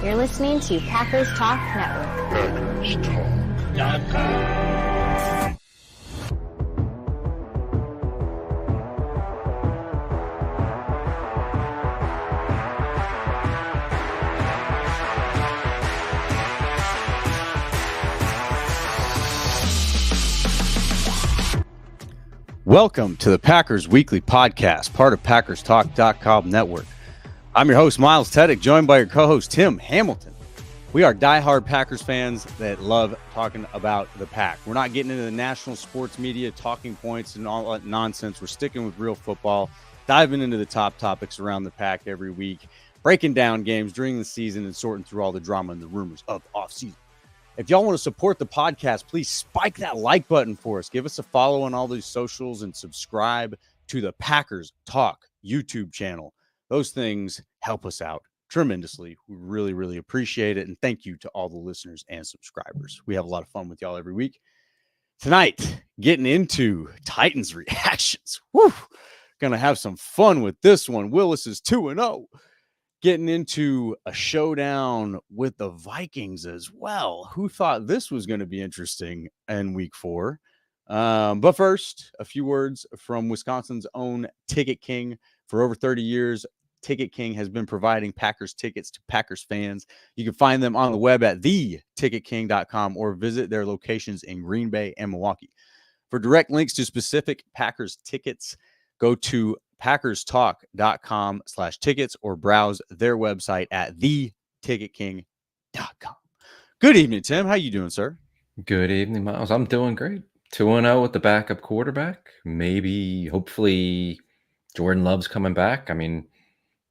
You're listening to Packers Talk Network. PackersTalk.com. Welcome to the Packers Weekly Podcast, part of PackersTalk.com Network. I'm your host, Miles Teddick, joined by your co-host, Tim Hamilton. We are diehard Packers fans that love talking about the Pack. We're not getting into the national sports media talking points and all that nonsense. We're sticking with real football, diving into the top topics around the Pack every week, breaking down games during the season and sorting through all the drama and the rumors of the offseason. If y'all want to support the podcast, please spike that like button for us. Give us a follow on all these socials and subscribe to the Packers Talk YouTube channel. Those things help us out tremendously. We really, really appreciate it. And thank you to all the listeners and subscribers. We have a lot of fun with y'all every week. Tonight, getting into Titans reactions. Woo! Gonna have some fun with this one. Willis is 2-0. Getting into a showdown with the Vikings as well. Who thought this was going to be interesting in week 4? But first, a few words from Wisconsin's own Ticket King. For over 30 years, Ticket King has been providing Packers tickets to Packers fans. You can find them on the web at theticketking.com or visit their locations in Green Bay and Milwaukee. For direct links to specific Packers tickets, go to PackersTalk.com/tickets or browse their website at theticketking.com. Good evening, Tim. How you doing, sir? Good evening, Miles. I'm doing great. 2-0 with the backup quarterback. Maybe, hopefully, Jordan Love's coming back. I mean,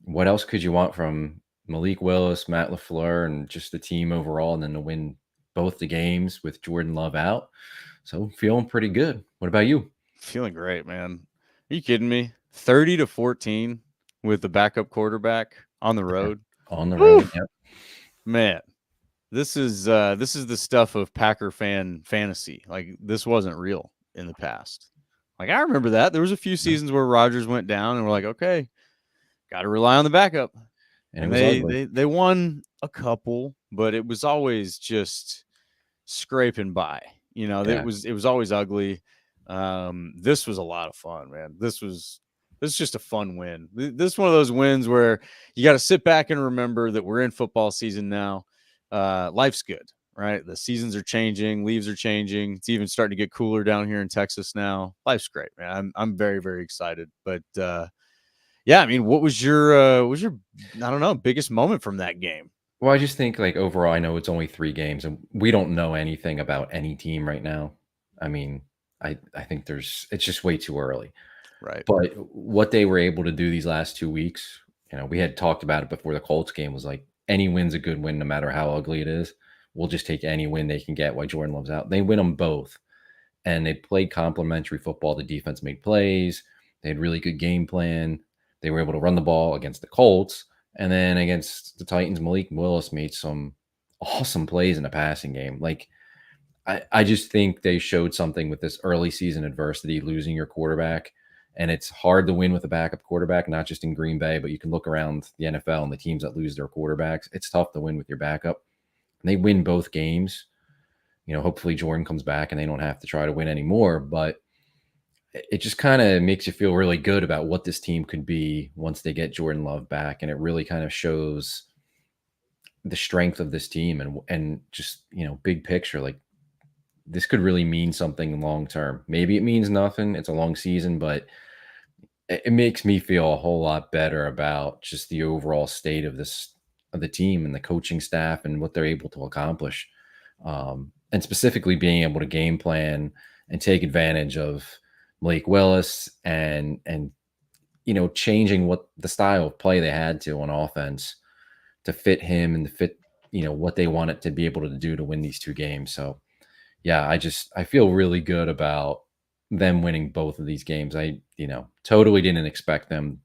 what else could you want from Malik Willis, Matt LaFleur, and just the team overall, and then to win both the games with Jordan Love out? So feeling pretty good. What about you? Feeling great, man. Are you kidding me? 30-14 with the backup quarterback on the road. On the road, yep. Man, this is the stuff of Packer fan fantasy. Like, this wasn't real in the past. Like, I remember that. There was a few seasons where Rodgers went down and we're like, okay, got to rely on the backup. And they won a couple, but it was always just scraping by. You know, it was always ugly. This was a lot of fun, man. This is just a fun win. This is one of those wins where you got to sit back and remember that we're in football season now. Life's good, right? The seasons are changing, leaves are changing. It's even starting to get cooler down here in Texas now. Life's great, man. I'm very, very excited. But yeah, I mean, what was your I don't know, biggest moment from that game? Well, I just think, like, overall, I know it's only 3 games and we don't know anything about any team right now. I mean, I think it's just way too early. Right. But what they were able to do these last 2 weeks, you know, we had talked about it before the Colts game, was like, any win's a good win, no matter how ugly it is. We'll just take any win they can get while Jordan Love's out. They win them both. And they played complementary football. The defense made plays. They had really good game plan. They were able to run the ball against the Colts. And then against the Titans, Malik Willis made some awesome plays in the passing game. Like, I just think they showed something with this early season adversity, losing your quarterback. And it's hard to win with a backup quarterback, not just in Green Bay, but you can look around the NFL and the teams that lose their quarterbacks. It's tough to win with your backup. And they win both games. You know, hopefully Jordan comes back and they don't have to try to win anymore. But it just kind of makes you feel really good about what this team could be once they get Jordan Love back. And it really kind of shows the strength of this team and just, you know, big picture, like, this could really mean something long term. Maybe it means nothing. It's a long season, but it makes me feel a whole lot better about just the overall state of the team and the coaching staff and what they're able to accomplish. And specifically being able to game plan and take advantage of Malik Willis and you know, changing what the style of play they had to on offense to fit him and to fit, you know, what they wanted to be able to do to win these 2 games. So yeah, I feel really good about them winning both of these games. I, you know, totally didn't expect them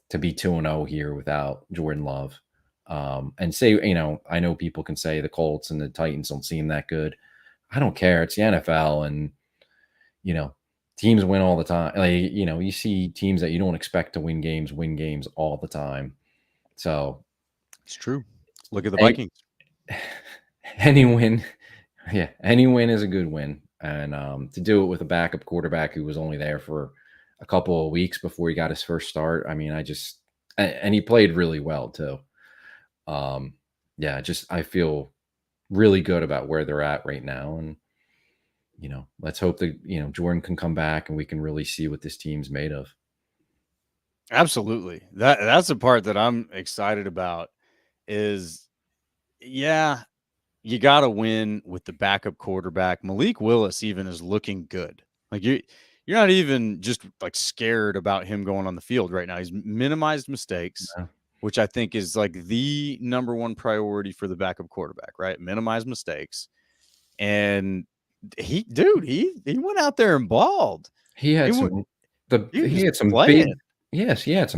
to be 2-0 here without Jordan Love. And say, you know, I know people can say the Colts and the Titans don't seem that good. I don't care. It's the NFL, and, you know, teams win all the time. Like, you know, you see teams that you don't expect to win games all the time. So It's true. Look at the Vikings. Any win, any win is a good win. And to do it with a backup quarterback who was only there for a couple of weeks before he got his first start, I mean, and he played really well too. I feel really good about where they're at right now. And, let's hope that, Jordan can come back and we can really see what this team's made of. Absolutely. That's the part that I'm excited about is, you got to win with the backup quarterback. Malik Willis even is looking good. Like you're not even just like scared about him going on the field right now. He's minimized mistakes, which I think is like the number one priority for the backup quarterback, right? Minimize mistakes. And he went out there and balled. He had some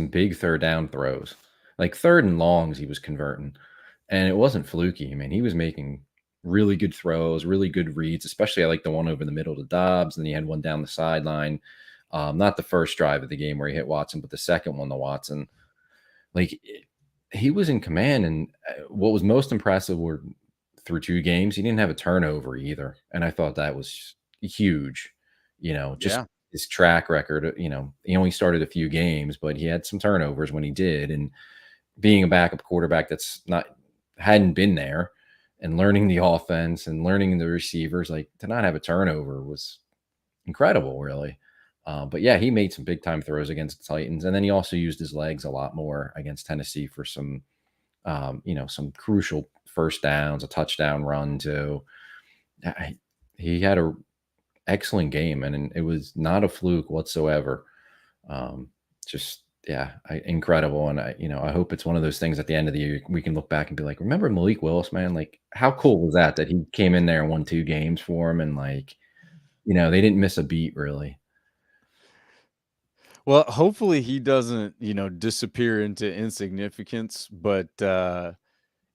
big third down throws, like third and longs he was converting. And it wasn't fluky. I mean, he was making really good throws, really good reads, especially I like the one over the middle to Dobbs. And he had one down the sideline. Not the first drive of the game where he hit Watson, but the second one to Watson. Like, he was in command. And what was most impressive were through 2 games, he didn't have a turnover either. And I thought that was huge. His track record, he only started a few games, but he had some turnovers when he did. And being a backup quarterback hadn't been there and learning the offense and learning the receivers, like to not have a turnover was incredible, really. But yeah, he made some big time throws against the Titans. And then he also used his legs a lot more against Tennessee for some crucial first downs, a touchdown run too. He had a excellent game and it was not a fluke whatsoever. Incredible. And I hope it's one of those things at the end of the year we can look back and be like, remember Malik Willis, man? Like, how cool was that he came in there and won 2 games for him and they didn't miss a beat really. Well, hopefully he doesn't, disappear into insignificance, but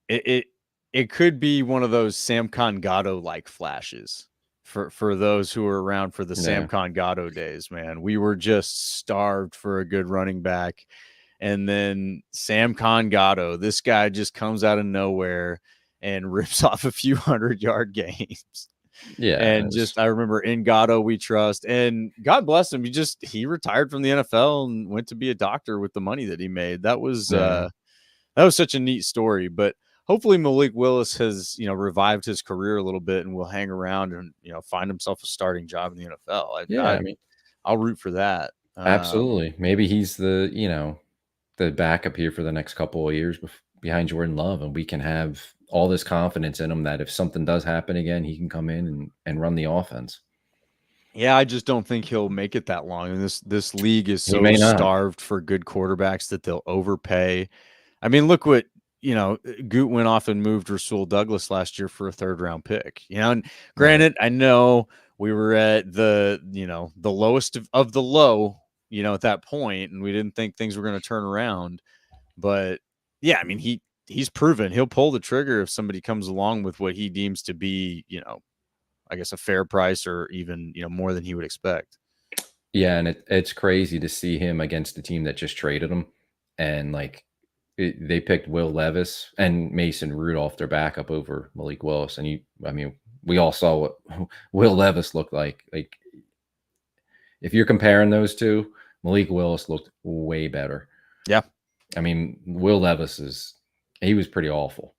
it could be one of those Sam Gatto like flashes. For those who were around for the Sam Gatto days, man, we were just starved for a good running back. And then Sam Gatto, this guy just comes out of nowhere and rips off a few 100-yard games. Yeah. And I remember in Gatto we trust, and God bless him. He retired from the NFL and went to be a doctor with the money that he made. That was such a neat story, but hopefully Malik Willis has, revived his career a little bit and will hang around and, find himself a starting job in the NFL. I'll root for that. Absolutely. Maybe he's the backup here for the next couple of years behind Jordan Love, and we can have all this confidence in him that if something does happen again, he can come in and run the offense. Yeah, I just don't think he'll make it that long. And this league is so starved for good quarterbacks that they'll overpay. I mean, look what, Goot went off and moved Rasul Douglas last year for a 3rd-round pick. And granted, I know we were at the lowest of the low, at that point, and we didn't think things were going to turn around. But yeah, I mean, he's proven he'll pull the trigger if somebody comes along with what he deems to be, I guess a fair price or even, more than he would expect. Yeah, and it's crazy to see him against the team that just traded him, and they picked Will Levis and Mason Rudolph, their backup, over Malik Willis. And we all saw what Will Levis looked like. Like, if you're comparing those two, Malik Willis looked way better. Yeah. I mean, Will Levis he was pretty awful.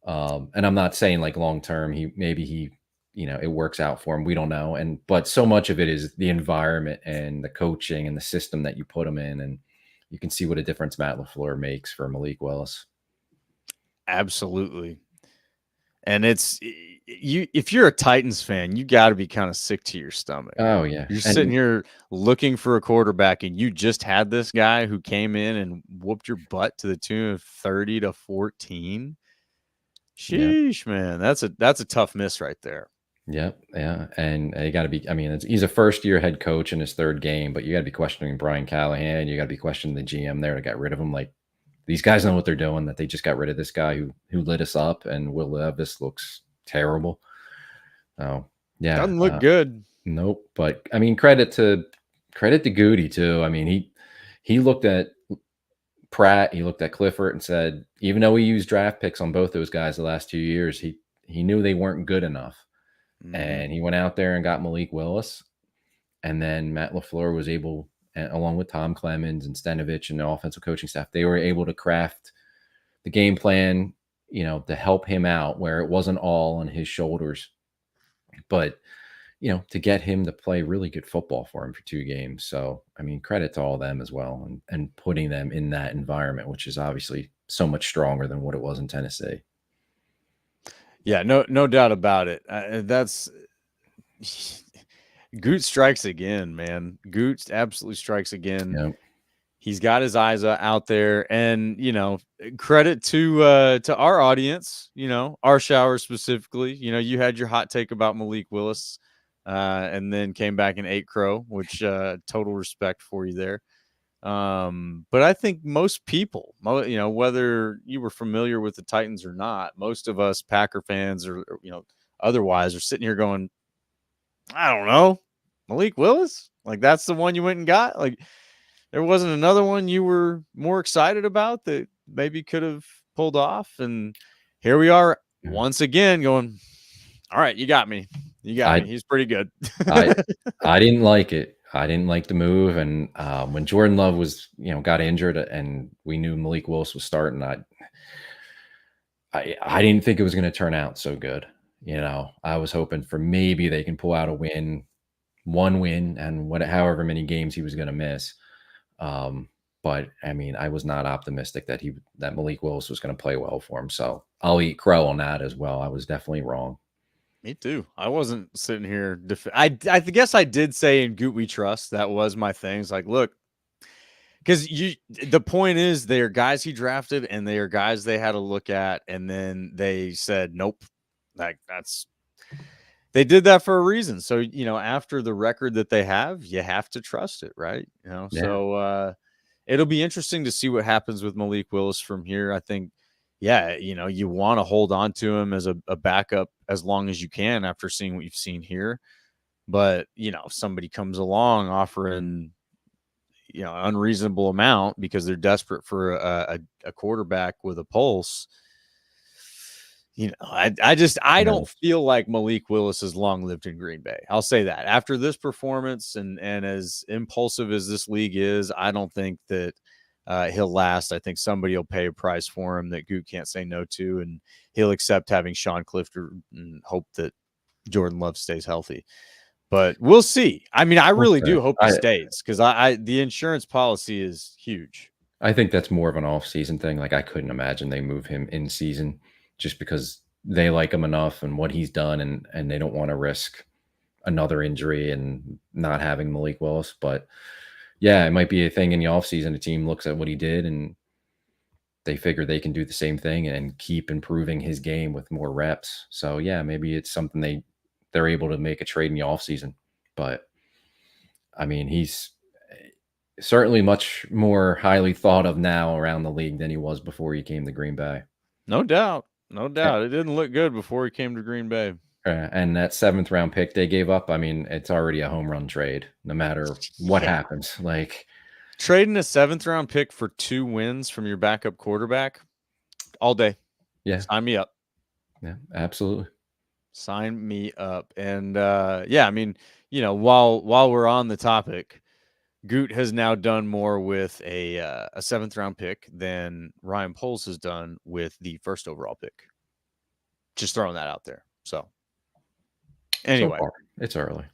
And I'm not saying like long-term, it works out for him. We don't know. But so much of it is the environment and the coaching and the system that you put him in. And you can see what a difference Matt LaFleur makes for Malik Willis. Absolutely. And if you're a Titans fan, you got to be kind of sick to your stomach. Oh yeah. You're sitting here looking for a quarterback and you just had this guy who came in and whooped your butt to the tune of 30-14. Sheesh, man. That's a tough miss right there. Yep. Yeah. And you got to be, he's a 1st-year head coach in his 3rd game, but you got to be questioning Brian Callahan. You got to be questioning the GM there to get rid of him. Like, these guys know what they're doing, that they just got rit of this guy who lit us up, and Will Levis looks terrible. Oh, yeah. Doesn't look good. Nope. But credit to Goody too. He looked at Pratt, he looked at Clifford and said, even though he used draft picks on both those guys the last 2 years, he knew they weren't good enough. Mm-hmm. And he went out there and got Malik Willis. And then Matt LaFleur was able, along with Tom Clemens and Stenovich and the offensive coaching staff, they were able to craft the game plan, to help him out where it wasn't all on his shoulders. But, to get him to play really good football for him for 2 games. So, I mean, credit to all of them as well and putting them in that environment, which is obviously so much stronger than what it was in Tennessee. Yeah, no doubt about it. That's Goot strikes again, man. Goot absolutely strikes again. Yep. He's got his eyes out there, and credit to our audience. Our shower specifically. You had your hot take about Malik Willis, and then came back and ate crow, which total respect for you there. But I think most people, whether you were familiar with the Titans or not, most of us Packer fans or otherwise are sitting here going, I don't know, Malik Willis, like that's the one you went and got. Like there wasn't another one you were more excited about that maybe could have pulled off. And here we are once again going, all right, you got me. You got me. He's pretty good. I didn't like it. I didn't like the move. And when Jordan Love was, got injured and we knew Malik Willis was starting, I didn't think it was going to turn out so good. I was hoping for maybe they can pull out a win, one win, and however many games he was going to miss. But I mean, I was not optimistic that Malik Willis was going to play well for him. So I'll eat crow on that as well. I was definitely wrong. Me too. I wasn't sitting here. I guess I did say in Goot we trust. That was my thing. It's like, look, because the point is they are guys he drafted and they are guys they had to look at, and then they said nope. They did that for a reason. So after the record that they have, you have to trust it, right? Yeah. So it'll be interesting to see what happens with Malik Willis from here. I think, you want to hold on to him as a backup as long as you can after seeing what you've seen here. But if somebody comes along offering an unreasonable amount because they're desperate for a quarterback with a pulse, I don't feel like Malik Willis is long lived in Green Bay. I'll say that after this performance and as impulsive as this league is, I don't think that he'll last. I think somebody will pay a price for him that Goot can't say no to, and he'll accept having Sean Clifford and hope that Jordan Love stays healthy. But we'll see. I mean, I really do hope he stays because the insurance policy is huge. I think that's more of an off-season thing. Like I couldn't imagine they move him in season just because they like him enough and what he's done, and they don't want to risk another injury and not having Malik Willis. But yeah, it might be a thing in the offseason. The team looks at what he did and they figure they can do the same thing and keep improving his game with more reps. So yeah, maybe it's something they're able to make a trade in the offseason. But I mean, he's certainly much more highly thought of now around the league than he was before he came to Green Bay. No doubt. No doubt. It didn't look good before he came to Green Bay. And that 7th round pick they gave up, I mean, it's already a home run trade, no matter what happens. Like trading a 7th round pick for 2 wins from your backup quarterback all day. Yeah. Sign me up. Yeah, absolutely. Sign me up. And I mean, while we're on the topic, Goot has now done more with a 7th round pick than Ryan Poles has done with the 1st overall pick. Just throwing that out there. So anyway, it's early.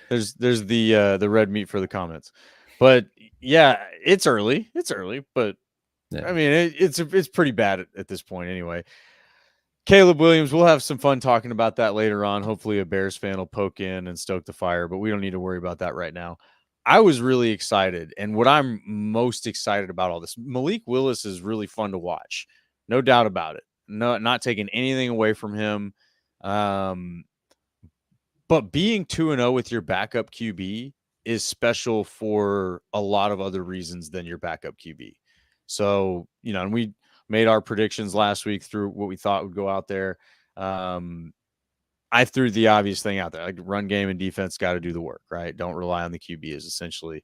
There's the red meat for the comments, but yeah, it's early. It's early, but I mean it's pretty bad at this point anyway. Caleb Williams, we'll have some fun talking about that later on. Hopefully a Bears fan will poke in and stoke the fire, but we don't need to worry about that right now. I was really excited, and what I'm most excited about all this, Malik Willis is really fun to watch. No doubt about it. No, not taking anything away from him. But being 2-0 with your backup QB is special for a lot of other reasons than your backup QB. So, and we made our predictions last week through what we thought would go out there. I threw the obvious thing out there, like run game and defense got to do the work, right? Don't rely on the QB is essentially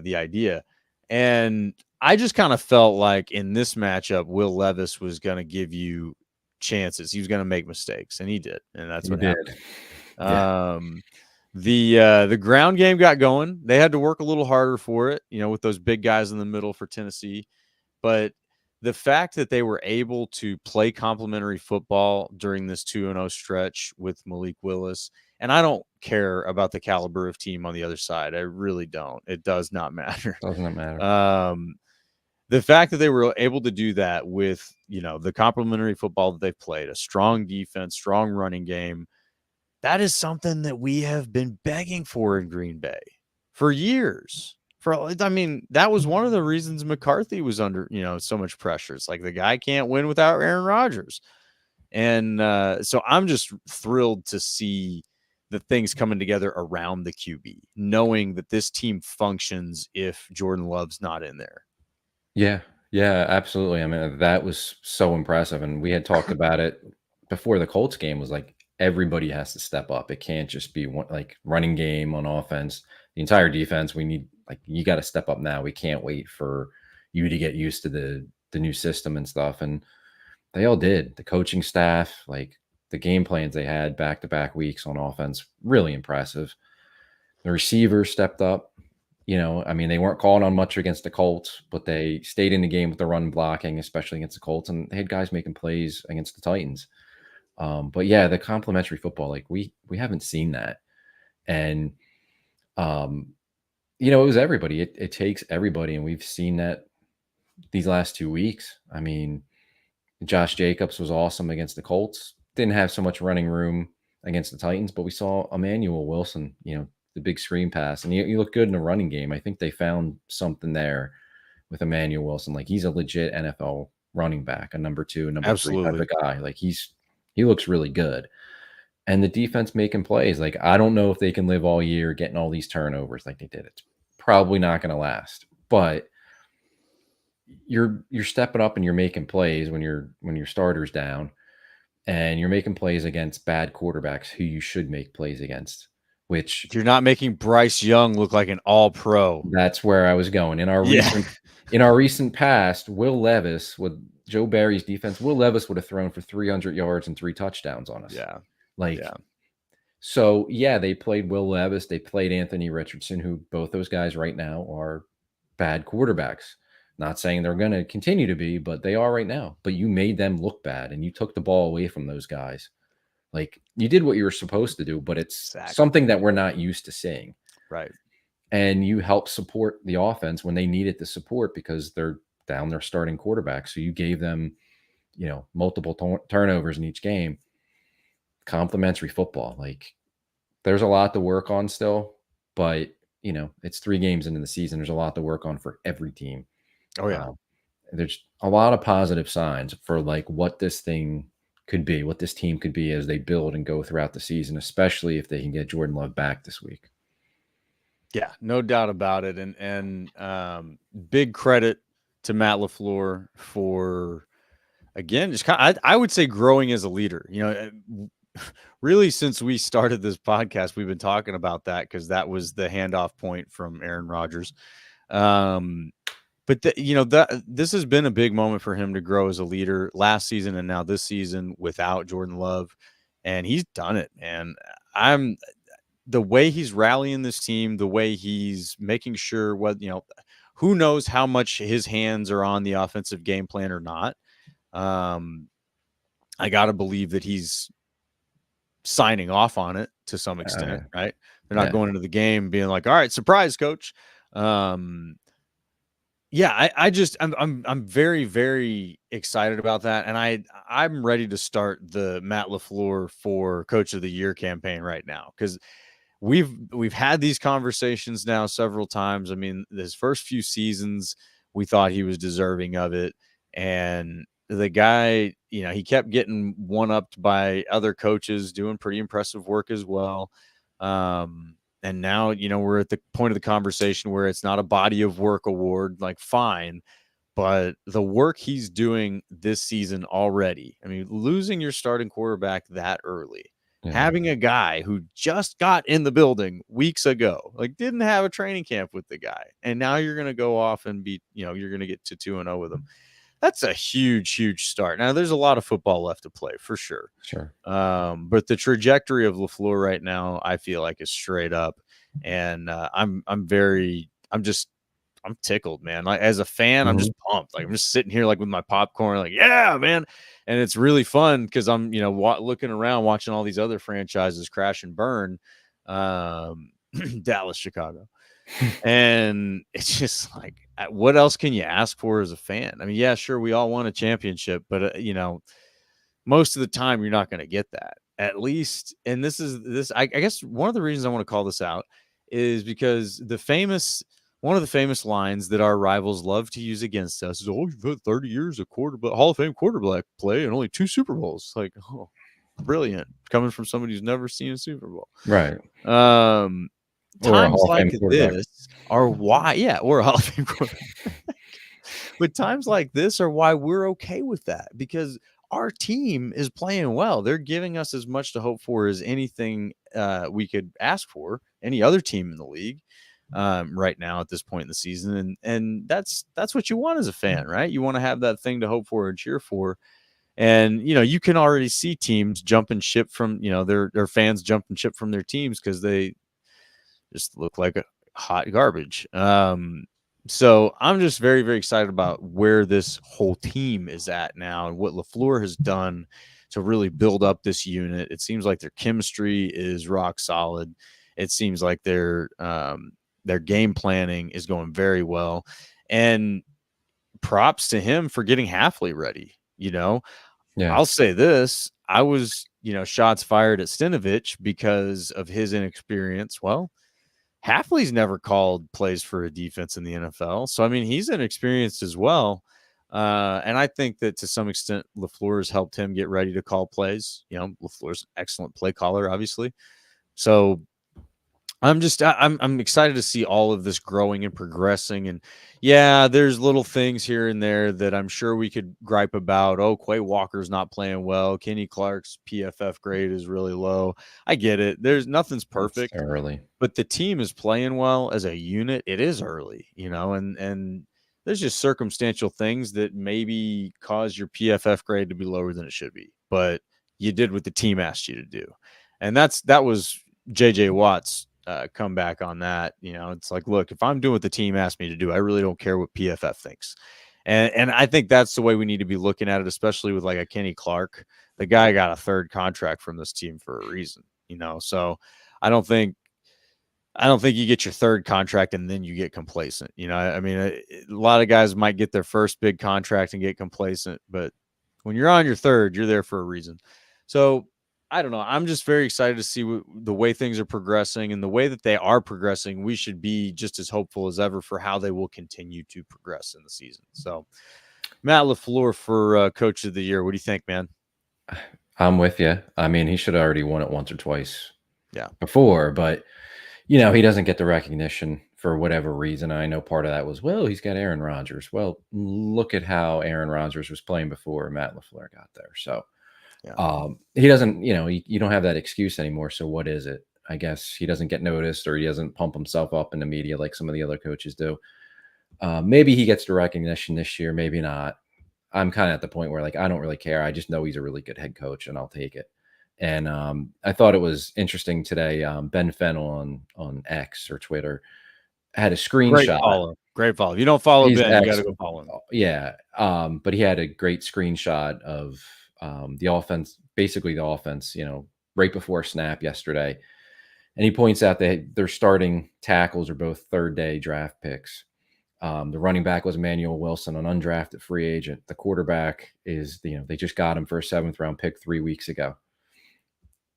the idea. And I just kind of felt like in this matchup, Will Levis was going to give you chances. He was going to make mistakes, and he did, and that's He what did. happened. Yeah. The ground game got going. They had to work a little harder for it, with those big guys in the middle for Tennessee. But the fact that they were able to play complementary football during this 2-0 stretch with Malik Willis, and I don't care about the caliber of team on the other side. I really don't. It does not matter. Doesn't matter. The fact that they were able to do that with, the complementary football that they've played, a strong defense, strong running game, that is something that we have been begging for in Green Bay for years. That was one of the reasons McCarthy was under, so much pressure. It's like the guy can't win without Aaron Rodgers. And so I'm just thrilled to see the things coming together around the QB, knowing that this team functions if Jordan Love's not in there. Yeah. Yeah, absolutely. I mean, that was so impressive. And we had talked about it before the Colts game, was like everybody has to step up. It can't just be one, like running game on offense. The entire defense, you got to step up now. We can't wait for you to get used to the new system and stuff. And they all did. The coaching staff, like the game plans they had back-to-back weeks on offense, really impressive. The receivers stepped up. They weren't calling on much against the Colts, but they stayed in the game with the run blocking, especially against the Colts, and they had guys making plays against the Titans. But yeah, the complementary football, like we haven't seen that. And it was everybody. It takes everybody, and we've seen that these last 2 weeks. I mean, Josh Jacobs was awesome against the Colts. Didn't have so much running room against the Titans, but we saw Emmanuel Wilson, the big screen pass, and you look good in the running game. I think they found something there with Emmanuel Wilson. Like, he's a legit NFL running back, a number 2, number 3 type of guy. Like, he looks really good. And the defense making plays. Like, I don't know if they can live all year getting all these turnovers like they did. It's probably not going to last. But you're stepping up and you're making plays when your starter's down, and you're making plays against bad quarterbacks who you should make plays against. Which you're not making Bryce Young look like an all-pro. That's where I was going. In our recent past, Will Levis, with Joe Barry's defense, Will Levis would have thrown for 300 yards and 3 touchdowns on us. Yeah. So yeah, they played Will Levis, they played Anthony Richardson, who both those guys right now are bad quarterbacks. Not saying they're going to continue to be, but they are right now. But you made them look bad, and you took the ball away from those guys. Like, you did what you were supposed to do, but it's something that we're not used to seeing. Right. And you help support the offense when they needed the support because they're down their starting quarterback. So you gave them, multiple turnovers in each game. Complementary football. Like, there's a lot to work on still, but, it's 3 games into the season. There's a lot to work on for every team. Oh, yeah. There's a lot of positive signs for, like, what this thing could be, what this team could be as they build and go throughout the season, especially if they can get Jordan Love back this week. Yeah, no doubt about it. And big credit to Matt LaFleur for, again, just I would say growing as a leader. Really, since we started this podcast, we've been talking about that because that was the handoff point from Aaron Rodgers. But this has been a big moment for him to grow as a leader last season and now this season without Jordan Love, and he's done it. And the way he's rallying this team, the way he's making sure who knows how much his hands are on the offensive game plan or not. I got to believe that he's signing off on it to some extent, right? They're not going into the game being like, all right, surprise, coach. I'm very, very excited about that. And I'm ready to start the Matt LaFleur for Coach of the Year campaign right now. Cause we've had these conversations now several times. I mean, his first few seasons, we thought he was deserving of it. And the guy, he kept getting one-upped by other coaches, doing pretty impressive work as well. And now, we're at the point of the conversation where it's not a body of work award, like, fine, but the work he's doing this season already. I mean, losing your starting quarterback that early having a guy who just got in the building weeks ago, like didn't have a training camp with the guy, and now you're going to go off and be, you're going to get to 2-0 with him. That's a huge, huge start. Now, there's a lot of football left to play for sure. Sure. But the trajectory of LaFleur right now, I feel like, is straight up, and I'm tickled, man. Like as a fan, I'm just pumped. Like I'm just sitting here like with my popcorn, like yeah, man. And it's really fun because I'm looking around, watching all these other franchises crash and burn, Dallas, Chicago, and it's just like, what else can you ask for as a fan? I mean, yeah, sure, we all want a championship, but most of the time you're not going to get that. At least, and I guess one of the reasons I want to call this out is because one of the famous lines that our rivals love to use against us is, "Oh, you've had 30 years of Hall of Fame quarterback play and only 2 Super Bowls." Like, oh, brilliant, coming from somebody w's never seen a Super Bowl, right? Times like this are why, or a Hall of Fame quarterback. But times like this are why we're okay with that, because our team is playing well. They're giving us as much to hope for as anything we could ask for, any other team in the league right now at this point in the season. And that's what you want as a fan, right? You want to have that thing to hope for and cheer for. And, you can already see teams jumping ship from, their fans jumping ship from their teams because they just look like a hot garbage. So I'm just very, very excited about where this whole team is at now and what LaFleur has done to really build up this unit. It seems like their chemistry is rock solid. It seems like their game planning is going very well. And props to him for getting Halfley ready. I'll say this. I was, shots fired at Stinovich because of his inexperience. Well, Halfley's never called plays for a defense in the NFL. So, I mean, he's inexperienced as well. And I think that to some extent, LaFleur has helped him get ready to call plays. LaFleur's an excellent play caller, obviously. So I'm excited to see all of this growing and progressing. And yeah, there's little things here and there that I'm sure we could gripe about. Oh, Quay Walker's not playing well. Kenny Clark's PFF grade is really low. I get it. Nothing's perfect. It's early. But the team is playing well as a unit. It is early, and there's just circumstantial things that maybe cause your PFF grade to be lower than it should be. But you did what the team asked you to do. And that was JJ Watt's comeback on that. It's like, look, if I'm doing what the team asked me to do, I really don't care what PFF thinks. And I think that's the way we need to be looking at it, especially with like a Kenny Clark. The guy got a 3rd contract from this team for a reason, so I don't think you get your 3rd contract and then you get complacent. I mean, a lot of guys might get their first big contract and get complacent, but when you're on your 3rd, you're there for a reason. So I don't know. I'm just very excited to see the way things are progressing, and the way that they are progressing. We should be just as hopeful as ever for how they will continue to progress in the season. So Matt LaFleur for Coach of the Year. What do you think, man? I'm with you. I mean, he should have already won it once or twice before, but he doesn't get the recognition for whatever reason. I know part of that was, well, he's got Aaron Rodgers. Well, look at how Aaron Rodgers was playing before Matt LaFleur got there. So he doesn't, you don't have that excuse anymore. So what is it? I guess he doesn't get noticed, or he doesn't pump himself up in the media like some of the other coaches do. Maybe he gets the recognition this year, maybe not. I'm kind of at the point where, like, I don't really care. I just know he's a really good head coach, and I'll take it. And I thought it was interesting today. Ben Fennell on X or Twitter had a screenshot. Great follow. If you don't follow Ben, you got to go follow him. Yeah. But he had a great screenshot of the offense, basically the offense, right before snap yesterday. And he points out that their starting tackles are both 3rd-day draft picks. The running back was Emmanuel Wilson, an undrafted free agent. The quarterback is, they just got him for a 7th-round pick 3 weeks ago.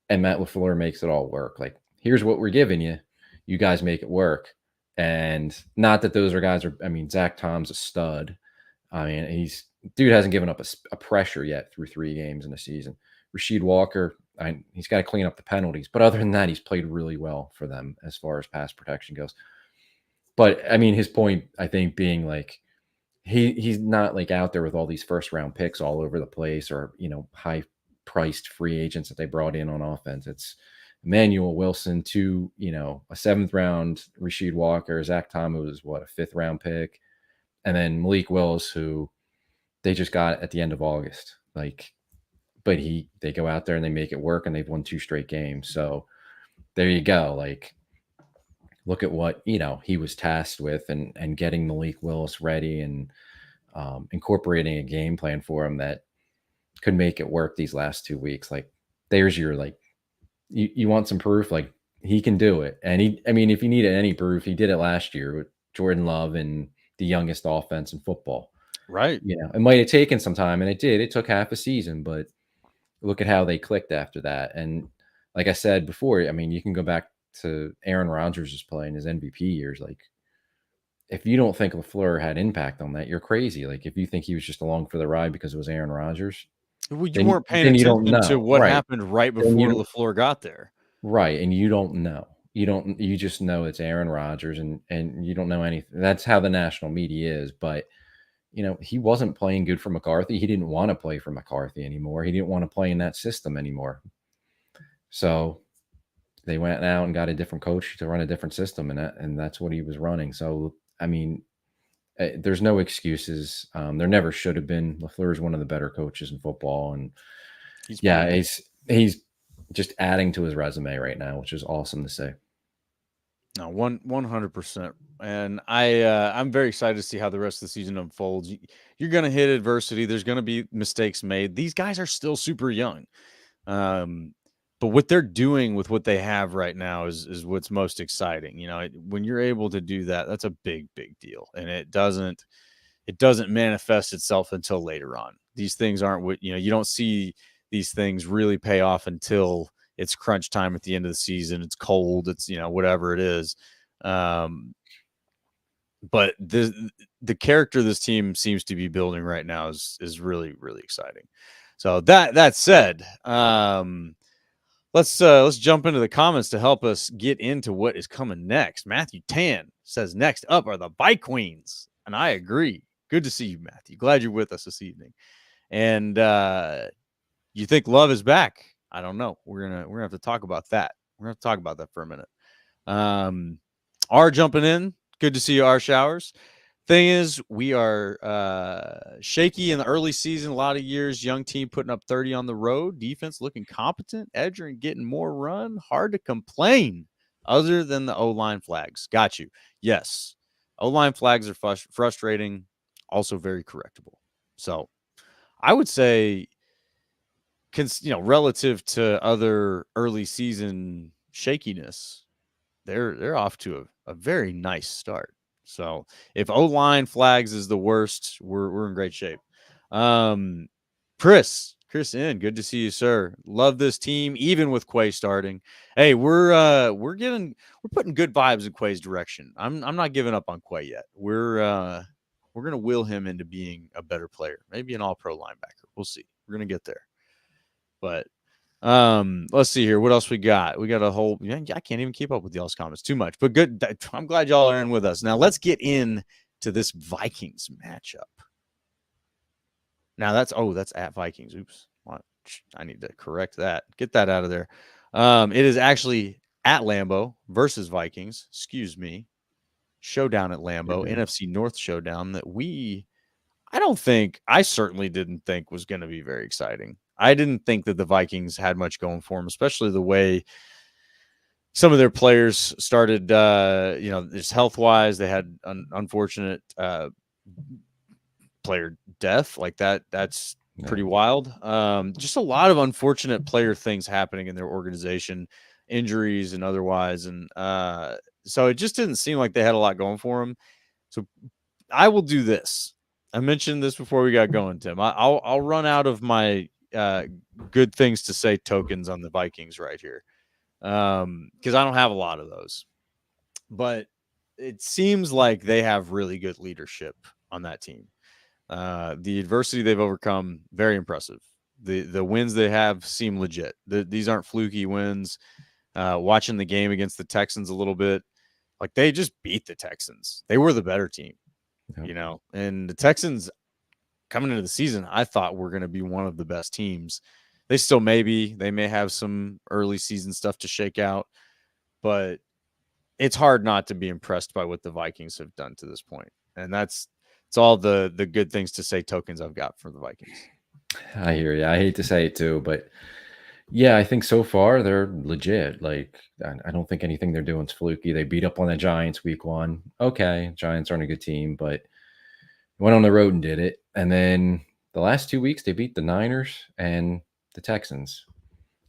And Matt LaFleur makes it all work. Like, here's what we're giving you. You guys make it work. And not that those are guys are, I mean, Zach Tom's a stud. I mean, dude hasn't given up a pressure yet through 3 games in a season. Rasheed Walker, he's got to clean up the penalties. But other than that, he's played really well for them as far as pass protection goes. But, I mean, his point, I think, being like, he's not like out there with all these 1st-round picks all over the place, or, high priced free agents that they brought in on offense. It's Emmanuel Wilson, a 7th round Rasheed Walker, Zach Thomas was a 5th round pick, and then Malik Willis, who they just got at the end of August. But they go out there and they make it work, and they've won 2 straight games. So there you go. Look at what he was tasked with, and getting Malik Willis ready, and incorporating a game plan for him that could make it work these last 2 weeks. There's your you want some proof, he can do it. And if you needed any proof, he did it last year with Jordan Love and the youngest offense in football. Right. It might have taken some time, and it did. It took half a season, but look at how they clicked after that. And like I said before, you can go back to Aaron Rodgers' play in his MVP years. If you don't think LaFleur had impact on that, you're crazy. If you think he was just along for the ride because it was Aaron Rodgers, you weren't paying attention to what happened right before LaFleur got there. Right. And you don't know. You just know it's Aaron Rodgers, and you don't know anything. That's how the national media is. But, he wasn't playing good for McCarthy. He didn't want to play for McCarthy anymore. He didn't want to play in that system anymore. So they went out and got a different coach to run a different system, and that's what he was running. So, there's no excuses. There never should have been. LaFleur is one of the better coaches in football, and he's just adding to his resume right now, which is awesome to see. No, 100%. And I'm very excited to see how the rest of the season unfolds. You're going to hit adversity. There's going to be mistakes made. These guys are still super young. But what they're doing with what they have right now is what's most exciting. When you're able to do that, that's a big, big deal. And it doesn't manifest itself until later on. These things aren't what, you don't see these things really pay off until it's crunch time at the end of the season. It's cold. It's, whatever it is. But the character this team seems to be building right now is really, really exciting. So that said, let's jump into the comments to help us get into what is coming next. Matthew Tan says next up are the Vikings, and I agree. Good to see you, Matthew. Glad you're with us this evening. And you think Love is back? I don't know. We're gonna have to talk about that. We're gonna have to talk about that for a minute. R jumping in. Good to see you, R Showers. Thing is, we are shaky in the early season. A lot of years, young team putting up 30 on the road. Defense looking competent. Edgerrin getting more run. Hard to complain other than the O-line flags. Got you. Yes. O-line flags are frustrating. Also very correctable. So I would say, relative to other early season shakiness, they're off to a very nice start. So if O-line flags is the worst, we're in great shape. Chris in, good to see you, sir. Love this team, even with Quay starting. Hey, we're putting good vibes in Quay's direction. I'm not giving up on Quay yet. We're gonna will him into being a better player, maybe an all-pro linebacker. We'll see. We're gonna get there. But let's see here. What else we got? We got a whole. I can't even keep up with y'all's comments too much, but good. I'm glad y'all are in with us. Now let's get in to this Vikings matchup. Now that's at Vikings. Oops, I need to correct that. Get that out of there. It is actually at Lambeau versus Vikings. Excuse me. Showdown at Lambeau, NFC North showdown that I certainly didn't think was going to be very exciting. I didn't think that the Vikings had much going for them, especially the way some of their players started, just health-wise. They had unfortunate player death like that. That's pretty wild. Just a lot of unfortunate player things happening in their organization, injuries and otherwise. And so it just didn't seem like they had a lot going for them. So I will do this. I mentioned this before we got going, Tim. I'll run out of my good things to say tokens on the Vikings right here, because I don't have a lot of those. But it seems like they have really good leadership on that team. The adversity they've overcome, very impressive. The wins they have seem legit. These aren't fluky wins. Watching the game against the Texans a little bit, like they just beat the Texans. They were the better team. And the Texans coming into the season, I thought were going to be one of the best teams. they may have some early season stuff to shake out, but it's hard not to be impressed by what the Vikings have done to this point. And it's all the good things to say tokens I've got for the Vikings. I hear you. I hate to say it too, but yeah, I think so far they're legit. Like, I don't think anything they're doing is fluky. They beat up on the Giants week 1. Okay, Giants aren't a good team, but went on the road and did it. And then the last 2 weeks, they beat the Niners and the Texans.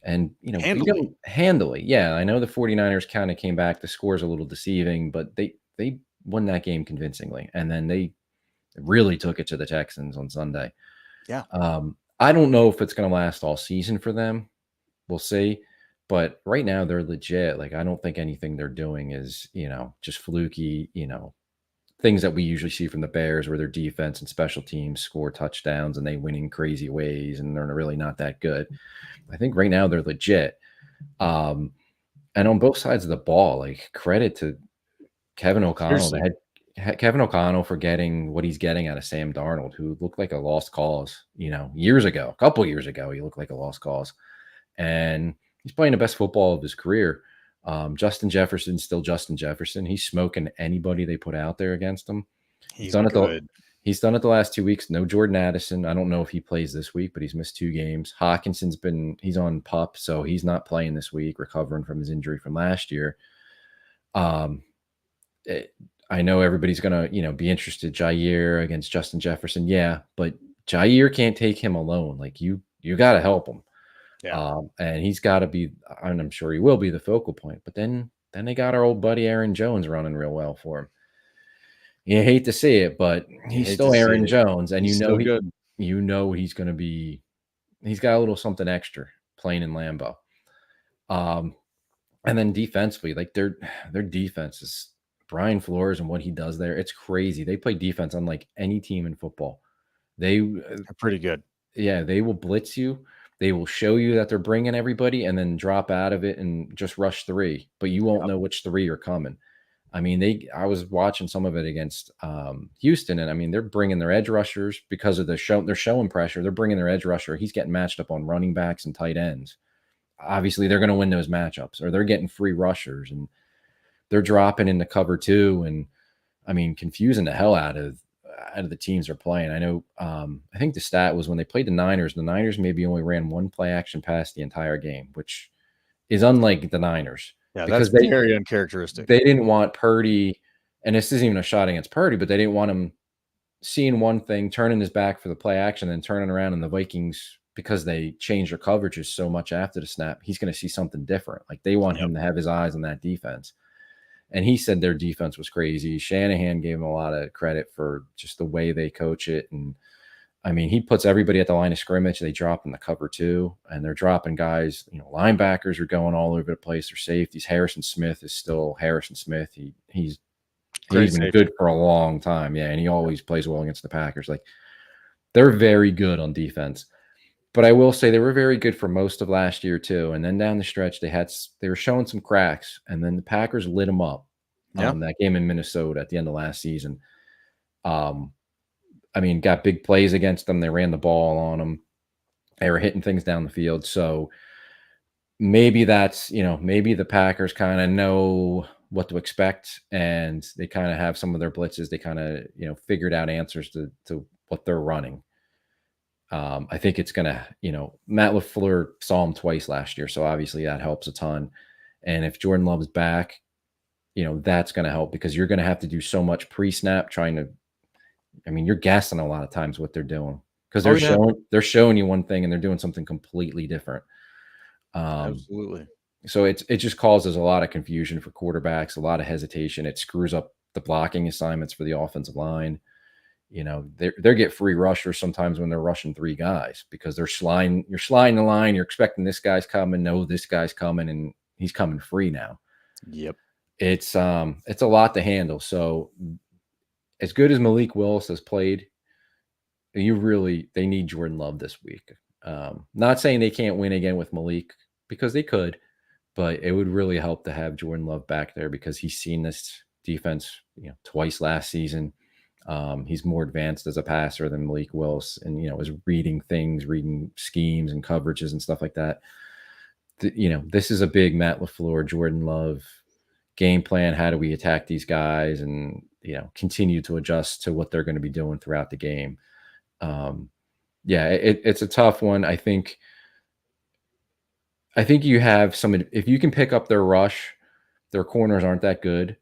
And, beat them handily. Yeah, I know the 49ers kind of came back. The score's a little deceiving, but they won that game convincingly. And then they really took it to the Texans on Sunday. Yeah. I don't know if it's going to last all season for them. We'll see. But right now they're legit. Like, I don't think anything they're doing is, just fluky, things that we usually see from the Bears where their defense and special teams score touchdowns and they win in crazy ways and they're really not that good. I think right now they're legit. And on both sides of the ball, like, credit to Kevin O'Connell, Kevin O'Connell for getting what he's getting out of Sam Darnold, who looked like a lost cause, a couple years ago, he looked like a lost cause. And he's playing the best football of his career. Justin Jefferson's still Justin Jefferson. He's smoking anybody they put out there against him. He's done it the last 2 weeks. No Jordan Addison. I don't know if he plays this week, but he's missed 2 games. He's on PUP, so he's not playing this week, recovering from his injury from last year. I know everybody's going to, be interested. Jair against Justin Jefferson. Yeah, but Jair can't take him alone. Like, you got to help him. Yeah. And he's got to be, and I'm sure he will be, the focal point. But then they got our old buddy Aaron Jones running real well for him. You hate to see it, but he's still Aaron Jones, and he's good. He's going to be. He's got a little something extra playing in Lambeau. And then defensively, like, their defense is Brian Flores and what he does there. It's crazy. They play defense unlike any team in football. They're pretty good. Yeah, they will blitz you. They will show you that they're bringing everybody and then drop out of it and just rush 3, but you won't know which 3 are coming. I mean, I was watching some of it against Houston, and I mean, they're bringing their edge rushers because of they're showing pressure. They're bringing their edge rusher. He's getting matched up on running backs and tight ends. Obviously, they're going to win those matchups, or they're getting free rushers, and they're dropping into cover 2, and I mean, confusing the hell out of the teams they're playing. I know, I think the stat was when they played the Niners maybe only ran 1 play action pass the entire game, which is unlike the Niners. Yeah, because that's very uncharacteristic. They didn't want Purdy, and this isn't even a shot against Purdy, but they didn't want him seeing one thing, turning his back for the play action, then turning around, and the Vikings, because they changed their coverages so much after the snap, he's going to see something different. Like, they want him to have his eyes on that defense. And he said their defense was crazy. Shanahan gave him a lot of credit for just the way they coach it. And I mean, he puts everybody at the line of scrimmage. They drop in the cover 2, and they're dropping guys. Linebackers are going all over the place. Their safeties. Harrison Smith is still Harrison Smith. He's been good for a long time. Yeah, and he always plays well against the Packers. Like, they're very good on defense. But I will say they were very good for most of last year too. And then down the stretch, they were showing some cracks, and then the Packers lit them up. That game in Minnesota at the end of last season. I mean, got big plays against them. They ran the ball on them. They were hitting things down the field. So maybe maybe the Packers kind of know what to expect, and they kind of have some of their blitzes. They kind of, figured out answers to what they're running. I think it's going to, Matt LaFleur saw him twice last year, so obviously that helps a ton. And if Jordan Love's back, that's going to help, because you're going to have to do so much pre-snap you're guessing a lot of times what they're doing, because they're showing you one thing and they're doing something completely different. Absolutely. So it just causes a lot of confusion for quarterbacks, a lot of hesitation. It screws up the blocking assignments for the offensive line. They get free rushers sometimes when they're rushing 3 guys, because you're sliding the line. You're expecting this guy's coming. No, this guy's coming, and he's coming free now. Yep. It's a lot to handle. So as good as Malik Willis has played, they need Jordan Love this week. Not saying they can't win again with Malik, because they could, but it would really help to have Jordan Love back there, because he's seen this defense, twice last season. He's more advanced as a passer than Malik Willis, and is reading things, reading schemes and coverages and stuff like that. This is a big Matt LaFleur, Jordan Love game plan. How do we attack these guys and continue to adjust to what they're going to be doing throughout the game? It's a tough one. I think you have if you can pick up their rush, their corners aren't that good.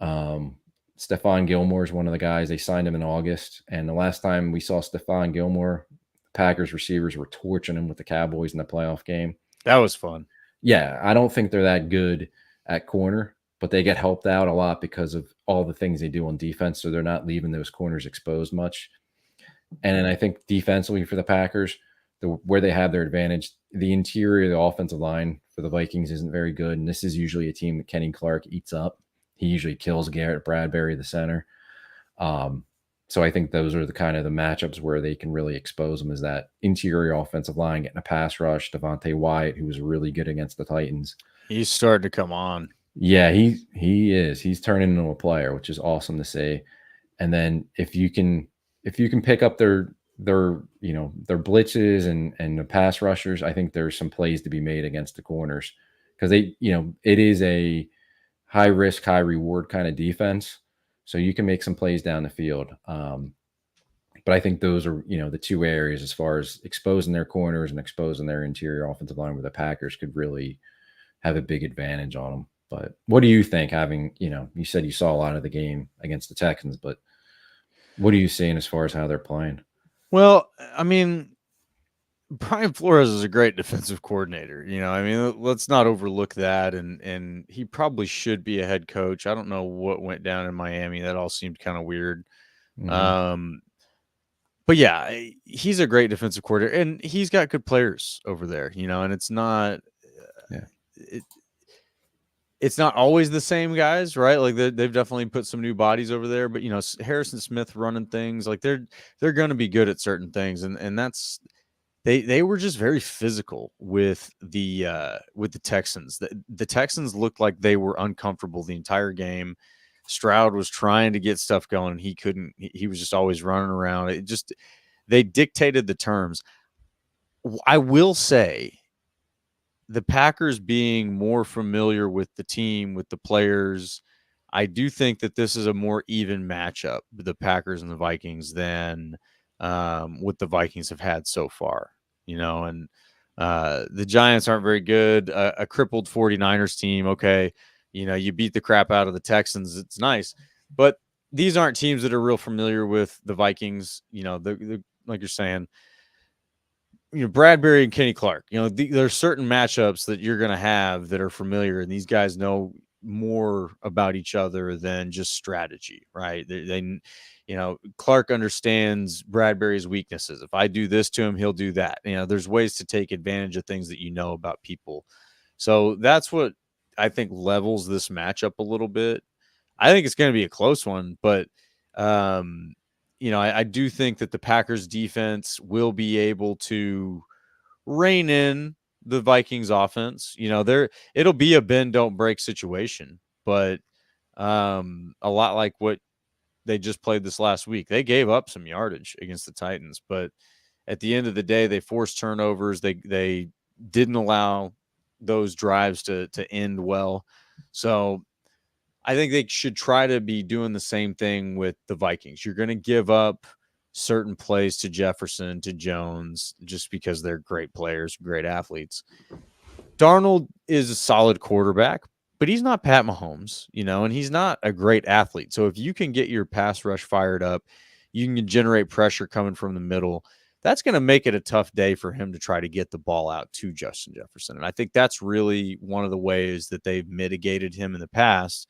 Stephon Gilmore is one of the guys. They signed him in August, and the last time we saw Stephon Gilmore, the Packers receivers were torching him with the Cowboys in the playoff game. That was fun. Yeah, I don't think they're that good at corner, but they get helped out a lot because of all the things they do on defense, so they're not leaving those corners exposed much. And then I think defensively for the Packers, where they have their advantage, the interior of the offensive line for the Vikings isn't very good, and this is usually a team that Kenny Clark eats up. He usually kills Garrett Bradbury, the center. So I think those are the kind of the matchups where they can really expose them, is that interior offensive line, getting a pass rush. Devontae Wyatt, who was really good against the Titans. He's starting to come on. Yeah, he is. He's turning into a player, which is awesome to see. And then if you can pick up their blitzes and the pass rushers, I think there's some plays to be made against the corners, because it is a high risk, high reward kind of defense. So you can make some plays down the field. But I think those are, the two areas as far as exposing their corners and exposing their interior offensive line, where the Packers could really have a big advantage on them. But what do you think, having, you said you saw a lot of the game against the Texans, but what are you seeing as far as how they're playing? Well, I mean, Brian Flores is a great defensive coordinator. Let's not overlook that. And he probably should be a head coach. I don't know what went down in Miami. That all seemed kind of weird. Mm-hmm. But yeah, he's a great defensive coordinator, and he's got good players over there, and it's not, it's not always the same guys, right? Like they've definitely put some new bodies over there, but Harrison Smith running things, like they're going to be good at certain things. And that's, they were just very physical with the Texans. The Texans looked like they were uncomfortable the entire game. Stroud was trying to get stuff going, and he couldn't. He was just always running around. They dictated the terms. I will say, the Packers being more familiar with the team, with the players, I do think that this is a more even matchup, the Packers and the Vikings, than what the Vikings have had so far. And the Giants aren't very good. A crippled 49ers team, okay, you beat the crap out of the Texans. It's nice. But these aren't teams that are real familiar with the Vikings. Like you're saying, Bradbury and Kenny Clark, there's certain matchups that you're going to have that are familiar, and these guys know more about each other than just strategy, right? They Clark understands Bradbury's weaknesses. If I do this to him, he'll do that. There's ways to take advantage of things that about people. So that's what I think levels this matchup a little bit. I think it's going to be a close one, but I do think that the Packers defense will be able to rein in the Vikings offense. It'll be a bend don't break situation, but a lot like what they just played this last week. They gave up some yardage against the Titans, but at the end of the day, they forced turnovers. They didn't allow those drives to end well. So I think they should try to be doing the same thing with the Vikings. You're going to give up certain plays to Jefferson, to Jones, just because they're great players, great athletes. Darnold is a solid quarterback, but he's not Pat Mahomes, and he's not a great athlete. So if you can get your pass rush fired up, you can generate pressure coming from the middle. That's going to make it a tough day for him to try to get the ball out to Justin Jefferson. And I think that's really one of the ways that they've mitigated him in the past,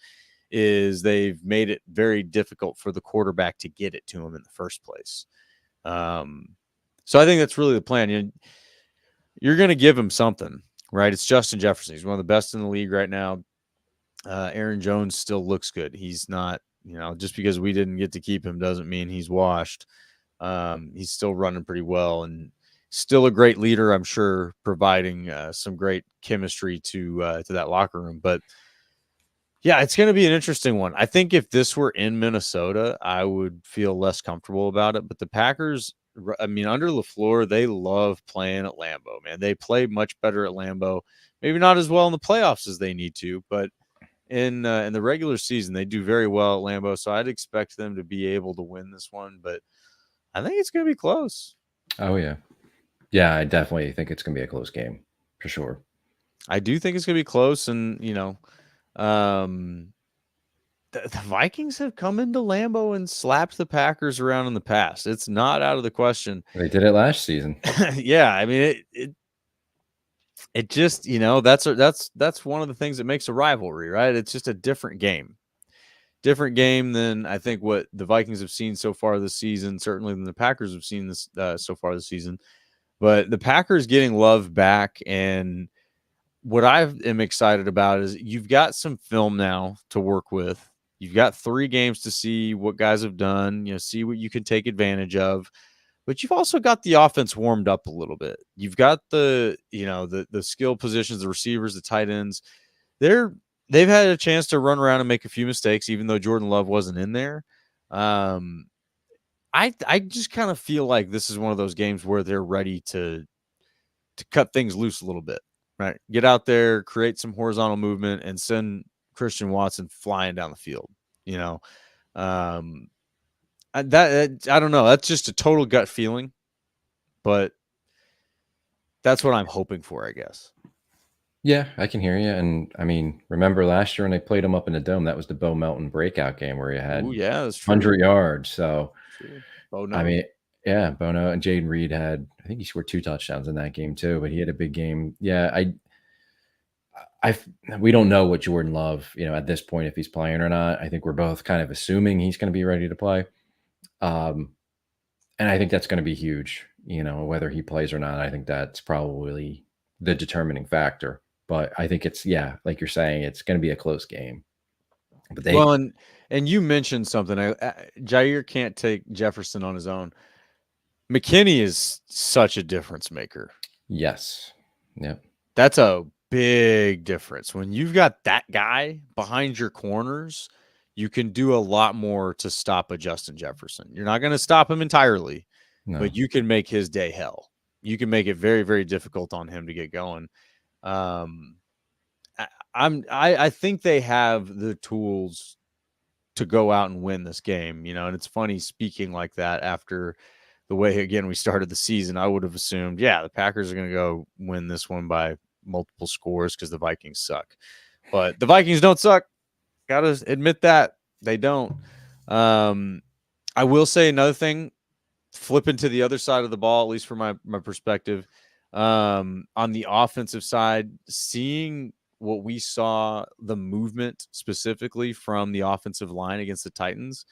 is they've made it very difficult for the quarterback to get it to him in the first place. So I think that's really the plan. You're going to give him something, right? It's Justin Jefferson. He's one of the best in the league right now. Aaron Jones still looks good. He's not, just because we didn't get to keep him doesn't mean he's washed. He's still running pretty well and still a great leader, I'm sure, providing some great chemistry to that locker room. But Yeah, it's going to be an interesting one. I think if this were in Minnesota, I would feel less comfortable about it. But the Packers, I mean, under LaFleur, they love playing at Lambeau, man. They play much better at Lambeau. Maybe not as well in the playoffs as they need to, but in the regular season, they do very well at Lambeau. So I'd expect them to be able to win this one. But I think it's going to be close. Oh, yeah. Yeah, I definitely think it's going to be a close game for sure. I do think it's going to be close. And, the Vikings have come into Lambeau and slapped the Packers around in the past. It's not out of the question. They did it last season. Yeah, I mean it just, that's one of the things that makes a rivalry, right? It's just a different game. Different game than I think what the Vikings have seen so far this season, certainly than the Packers have seen this so far this season. But the Packers getting love back, and what I am excited about is you've got some film now to work with. You've got 3 games to see what guys have done, see what you can take advantage of. But you've also got the offense warmed up a little bit. You've got the skill positions, the receivers, the tight ends. They've had a chance to run around and make a few mistakes, even though Jordan Love wasn't in there. I just kind of feel like this is one of those games where they're ready to cut things loose a little bit, right? Get out there, create some horizontal movement, and send Christian Watson flying down the field. I don't know. That's just a total gut feeling, but that's what I'm hoping for, I guess. Yeah, I can hear you. And I mean, remember last year when they played him up in the dome, that was the Bo Melton breakout game where he had Yeah, that's true. 100 yards. So, True. Oh, no. I mean, yeah, Bono and Jaden Reed had, I think he scored 2 touchdowns in that game too, but he had a big game. Yeah, we don't know what Jordan Love, at this point, if he's playing or not. I think we're both kind of assuming he's going to be ready to play. And I think that's going to be huge, whether he plays or not. I think that's probably the determining factor. But I think it's, like you're saying, it's going to be a close game. But and you mentioned something. Jair can't take Jefferson on his own. McKinney is such a difference maker. Yes. Yep. That's a big difference. When you've got that guy behind your corners, you can do a lot more to stop a Justin Jefferson. You're not going to stop him entirely, but you can make his day hell. You can make it very, very difficult on him to get going. I think they have the tools to go out and win this game, and it's funny speaking like that after the way, again, we started the season. I would have assumed, the Packers are going to go win this one by multiple scores because the Vikings suck. But the Vikings don't suck. Got to admit that. They don't. I will say another thing, flipping to the other side of the ball, at least from my perspective, on the offensive side, seeing what we saw, the movement specifically from the offensive line against the Titans,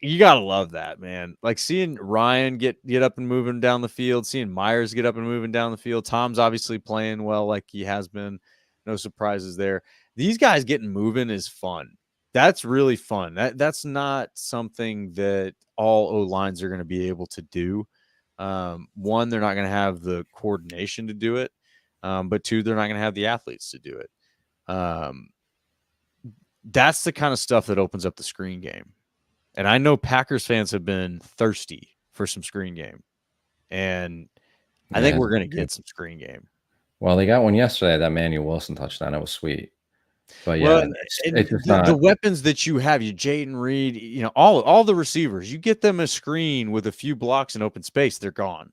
you gotta love that, man. Like seeing Ryan get up and moving down the field, seeing Myers get up and moving down the field. Tom's obviously playing well, like he has been. No surprises there. These guys getting moving is fun. That's really fun. That's not something that all O lines are going to be able to do. One, they're not going to have the coordination to do it. But 2, they're not going to have the athletes to do it. That's the kind of stuff that opens up the screen game. And I know Packers fans have been thirsty for some screen game. And I think we're going to get some screen game. Well, they got one yesterday, that Manuel Wilson touchdown. That was sweet. But it's just the weapons that you have, you Jaden Reed, all the receivers, you get them a screen with a few blocks in open space, they're gone.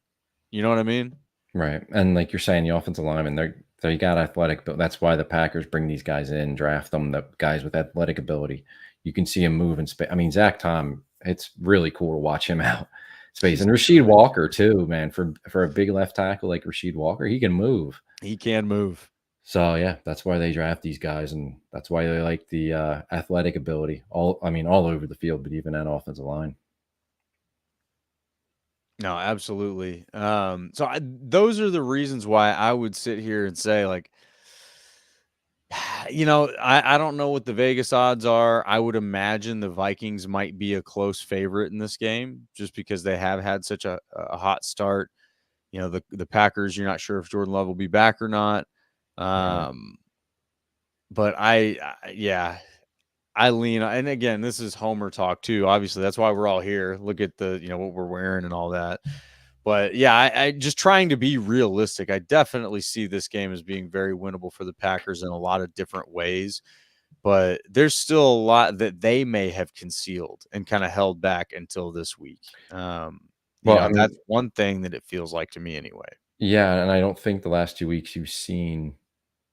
You know what I mean? Right. And like you're saying, the offensive linemen, they got athletic, but that's why the Packers bring these guys in, draft them, the guys with athletic ability. You can see him move in space. I mean, Zach Tom, it's really cool to watch him out space. And Rasheed Walker too, man, for a big left tackle like Rasheed Walker, he can move. He can move. So yeah, that's why they draft these guys, and that's why they like the athletic ability. All over the field, but even at offensive line. No, absolutely. Those are the reasons why I would sit here and say, like, I don't know what the Vegas odds are. I would imagine the Vikings might be a close favorite in this game just because they have had such a hot start. The Packers, you're not sure if Jordan Love will be back or not. but yeah, I lean, and again, this is Homer talk too. Obviously, that's why we're all here. Look at the, what we're wearing and all that. But yeah, I just trying to be realistic. I definitely see this game as being very winnable for the Packers in a lot of different ways. But there's still a lot that they may have concealed and kind of held back until this week. Well, I mean, That's one thing that it feels like to me anyway. yeah, and I don't think the last 2 weeks you've seen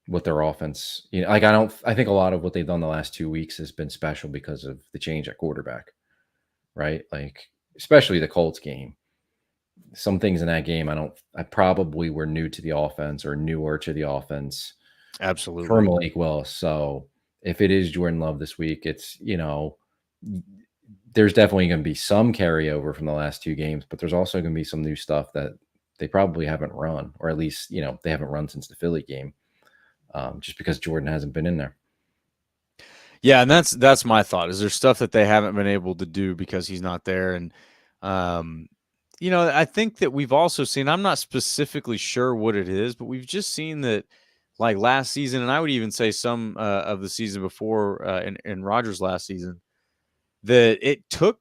what their offense, I think a lot of what they've done the last 2 weeks has been special because of the change at quarterback, right? Like, especially the Colts game. Some things in that game, I probably were new to the offense or newer to the offense Absolutely. from Malik Willis. So if it is Jordan Love this week, it's, there's definitely going to be some carryover from the last 2 games, but there's also going to be some new stuff that they probably haven't run, or at least, they haven't run since the Philly game, just because Jordan hasn't been in there. Yeah, and that's my thought. Is there stuff that they haven't been able to do because he's not there? And I think that we've also seen, I'm not specifically sure what it is, but we've just seen that like last season, and I would even say some of the season before in Rodgers last season, that it took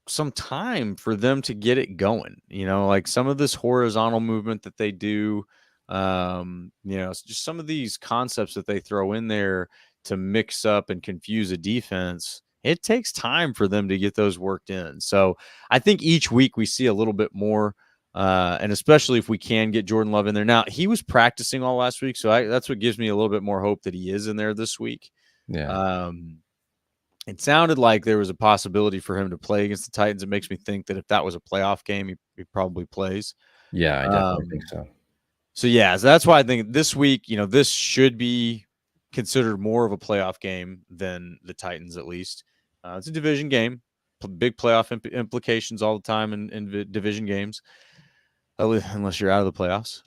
some time for them to get it going. Like some of this horizontal movement that they do, just some of these concepts that they throw in there to mix up and confuse a defense. It takes time for them to get those worked in. So I think each week we see a little bit more, and especially if we can get Jordan Love in there. Now, he was practicing all last week, so that's what gives me a little bit more hope that he is in there this week. Yeah. It sounded like there was a possibility for him to play against the Titans. It makes me think that if that was a playoff game, he probably plays. Yeah, I definitely think so. So that's why I think this week, this should be considered more of a playoff game than the Titans, at least. It's a division game, big playoff implications all the time in division games, unless you're out of the playoffs.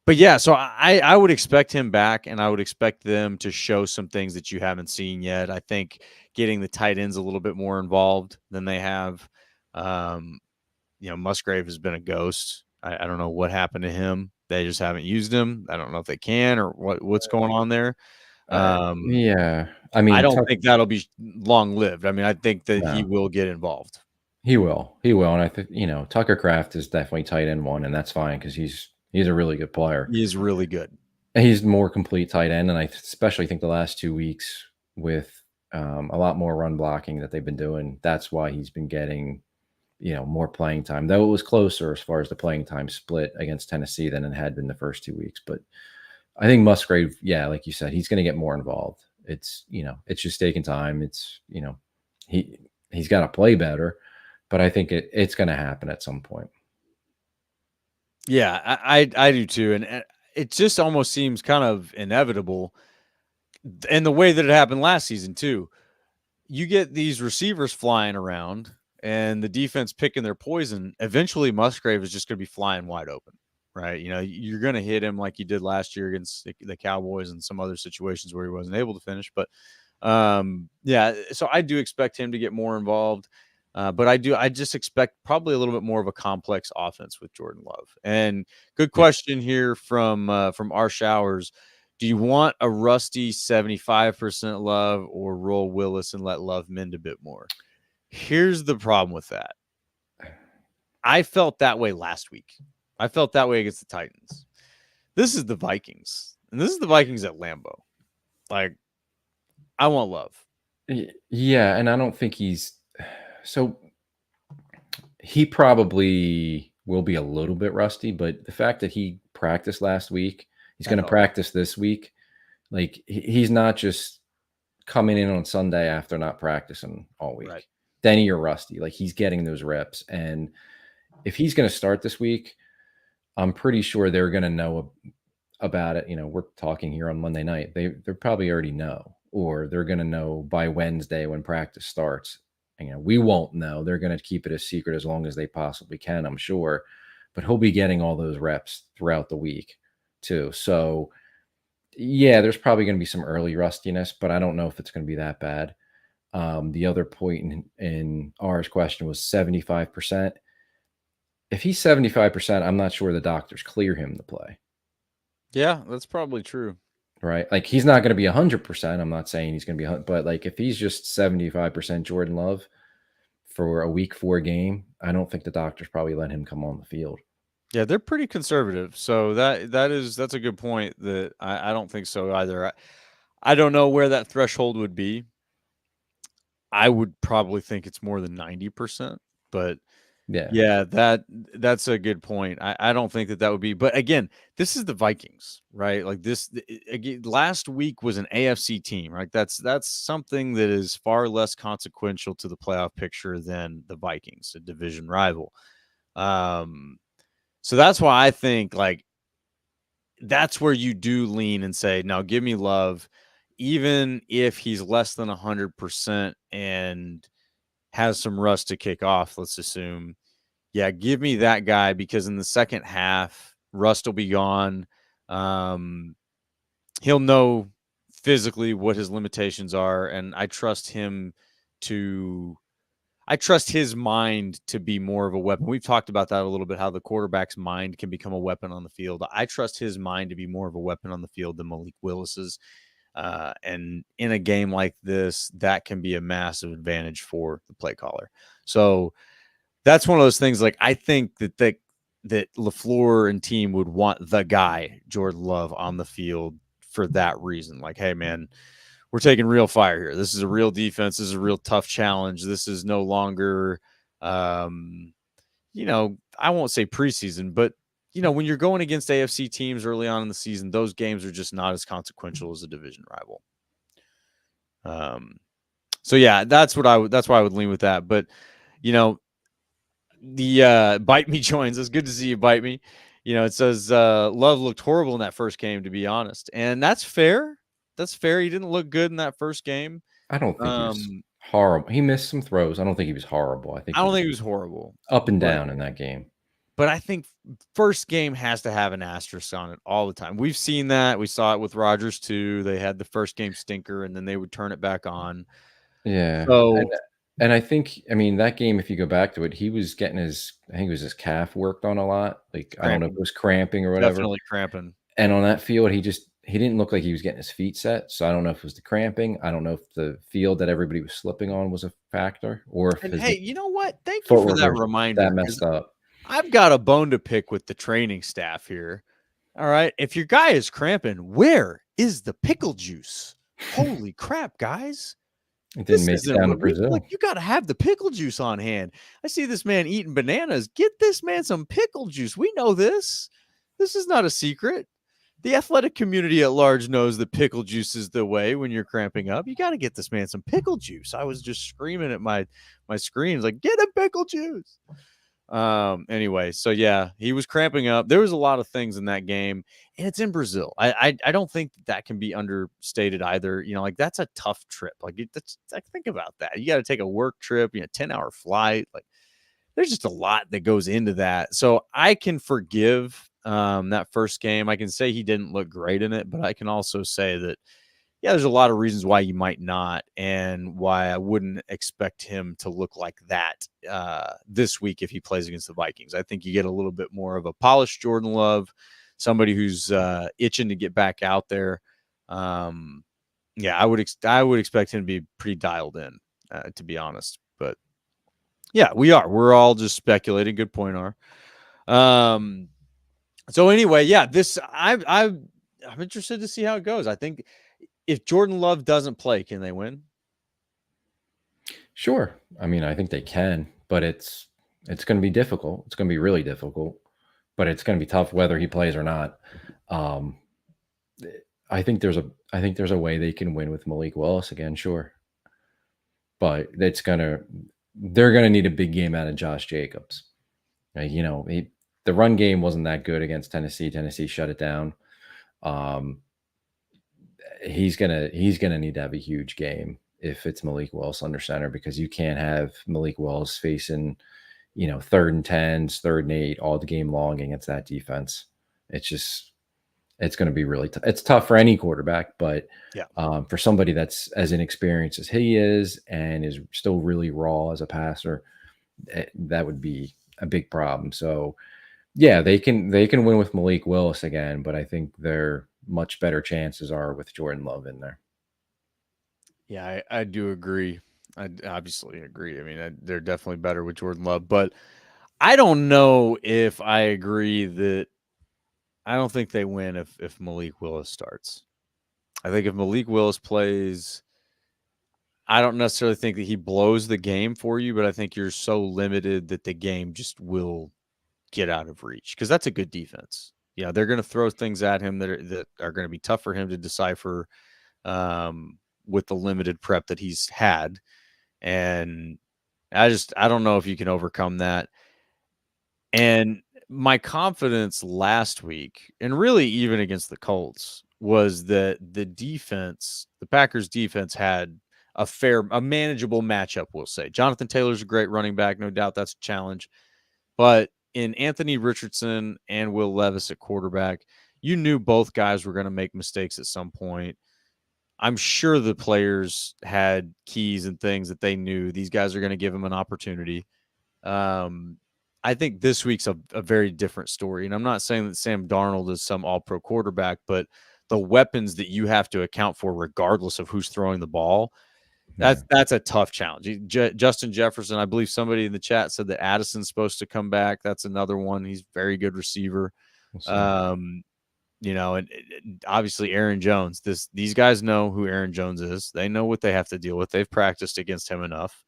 But yeah, so I would expect him back, and I would expect them to show some things that you haven't seen yet. I think getting the tight ends a little bit more involved than they have. Musgrave has been a ghost. I don't know what happened to him. They just haven't used him. I don't know if they can or what's going on there. Yeah, I I mean, don't think that'll be long lived. I mean, I think that he no. will get involved. He will, and I think Tucker Kraft is definitely tight end one, and that's fine because he's a really good player. He is really good. He's more complete tight end, and I especially think the last 2 weeks with a lot more run blocking that they've been doing, that's why he's been getting more playing time. Though it was closer as far as the playing time split against Tennessee than it had been the first 2 weeks, but I think Musgrave, yeah, like you said, he's going to get more involved. It's it's just taking time. It's he's got to play better. But I think it's going to happen at some point. Yeah, I do too, and it just almost seems kind of inevitable, and the way that it happened last season too. You get these receivers flying around, and the defense picking their poison. Eventually, Musgrave is just going to be flying wide open, right? You're going to hit him like you did last year against the Cowboys and some other situations where he wasn't able to finish. But so I do expect him to get more involved. But I just expect probably a little bit more of a complex offense with Jordan Love. And good question here from our Showers. Do you want a rusty 75% Love or roll Willis and let Love mend a bit more? Here's the problem with that. I felt that way last week. I felt that way against the Titans. This is the Vikings, and this is the Vikings at Lambeau. Like, I want Love. Yeah, and I don't think so he probably will be a little bit rusty, but the fact that he practiced last week, he's going to practice this week. Like, he's not just coming in on Sunday after not practicing all week. Right. Then you're rusty. Like, he's getting those reps. And if he's going to start this week, I'm pretty sure they're going to know about it. We're talking here on Monday night. They probably already know, or they're going to know by Wednesday when practice starts. We won't know. They're going to keep it a secret as long as they possibly can, I'm sure. But he'll be getting all those reps throughout the week too. So, yeah, there's probably going to be some early rustiness, but I don't know if it's going to be that bad. The other point in ours question was 75%. If he's 75%, I'm not sure the doctors clear him to play. Yeah, that's probably true. right? Like he's not going to be 100%. I'm not saying he's going to be, but like if he's just 75% Jordan Love for a week 4 game, I don't think the doctors probably let him come on the field. Yeah, they're pretty conservative. So that's a good point. That I don't think so either. I don't know where that threshold would be. I would probably think it's more than 90%, but Yeah. yeah, that's a good point. I don't think that would be, but again, this is the Vikings, right? Like again, last week was an AFC team, right? That's something that is far less consequential to the playoff picture than the Vikings, a division rival. So that's why I think like that's where you do lean and say, now give me Love, even if he's less than 100% and has some rust to kick off. Let's assume, yeah, give me that guy because in the second half, rust will be gone. He'll know physically what his limitations are, and I trust his mind to be more of a weapon. We've talked about that a little bit, how the quarterback's mind can become a weapon on the field. I trust his mind to be more of a weapon on the field than Malik Willis's. And in a game like this, that can be a massive advantage for the play caller. So that's one of those things. Like I think that LaFleur and team would want the guy, Jordan Love, on the field for that reason. Like, hey, man, we're taking real fire here. This is a real defense. This is a real tough challenge. This is no longer, I won't say preseason, but when you're going against AFC teams early on in the season, those games are just not as consequential as a division rival. So yeah, that's why I would lean with that. But the Bite Me joins. It's good to see you, Bite Me. It says Love looked horrible in that first game, to be honest, and that's fair. That's fair. He didn't look good in that first game. I don't think he was horrible. He missed some throws. I don't think he was horrible. I don't think he was horrible. Up and down in that game. But I think first game has to have an asterisk on it all the time. We've seen that. We saw it with Rodgers too. They had the first game stinker, and then they would turn it back on. Yeah. So, and I think, that game, if you go back to it, he was getting his calf worked on a lot. Like, cramping. I don't know if it was cramping or whatever. Definitely cramping. And on that field, he didn't look like he was getting his feet set. So I don't know if it was the cramping. I don't know if the field that everybody was slipping on was a factor, or if hey, you know what? Thank you for that reminder. That messed up. I've got a bone to pick with the training staff here. All right. If your guy is cramping, where is the pickle juice? Holy crap, guys. It didn't make it down to Brazil. Like, you got to have the pickle juice on hand. I see this man eating bananas. Get this man some pickle juice. We know this. This is not a secret. The athletic community at large knows that pickle juice is the way when you're cramping up. You got to get this man some pickle juice. I was just screaming at my screens like, get a pickle juice. Anyway, so yeah, he was cramping up. There was a lot of things in that game, and it's in Brazil. I don't think that can be understated either. Like that's a tough trip. Like think about that. You got to take a work trip, 10-hour flight. Like there's just a lot that goes into that. So I can forgive that first game. I can say he didn't look great in it, but I can also say that yeah, there's a lot of reasons why you might not, and why I wouldn't expect him to look like that this week if he plays against the Vikings. I think you get a little bit more of a polished Jordan Love, somebody who's itching to get back out there. Yeah, I would expect him to be pretty dialed in, to be honest. But yeah, we are. We're all just speculating. Good point, R. So anyway, yeah, I'm interested to see how it goes. I think if Jordan Love doesn't play, can they win? Sure. I think they can, but it's going to be difficult. It's going to be really difficult, but it's going to be tough whether he plays or not. I think there's a way they can win with Malik Willis again. Sure. But they're going to need a big game out of Josh Jacobs. The run game wasn't that good against Tennessee. Tennessee shut it down. He's gonna need to have a huge game if it's Malik Willis under center, because you can't have Malik Willis facing, 3rd and 10s, 3rd and 8 all the game long against that defense. It's going to be really tough. It's tough for any quarterback, but yeah, for somebody that's as inexperienced as he is and is still really raw as a passer, that would be a big problem. So yeah, they can win with Malik Willis again, but I think they're much better chances are with Jordan Love in there. Yeah, I do agree. I obviously agree. I mean, they're definitely better with Jordan Love, but I don't know if I agree that I don't think they win if Malik Willis starts. I think if Malik Willis plays, I don't necessarily think that he blows the game for you, but I think you're so limited that the game just will get out of reach because that's a good defense. Yeah, they're going to throw things at him that are going to be tough for him to decipher with the limited prep that he's had. And I don't know if you can overcome that. And my confidence last week, and really even against the Colts, was that the Packers defense had a manageable matchup, we'll say. Jonathan Taylor's a great running back, no doubt that's a challenge. But in Anthony Richardson and Will Levis at quarterback, you knew both guys were going to make mistakes at some point. I'm sure the players had keys and things that they knew these guys are going to give them an opportunity. I think this week's a very different story. And I'm not saying that Sam Darnold is some all-pro quarterback, but the weapons that you have to account for regardless of who's throwing the ball, that's a tough challenge. Justin Jefferson, I believe somebody in the chat said that Addison's supposed to come back. That's another one. He's a very good receiver. And obviously Aaron Jones. These guys know who Aaron Jones is. They know what they have to deal with. They've practiced against him enough.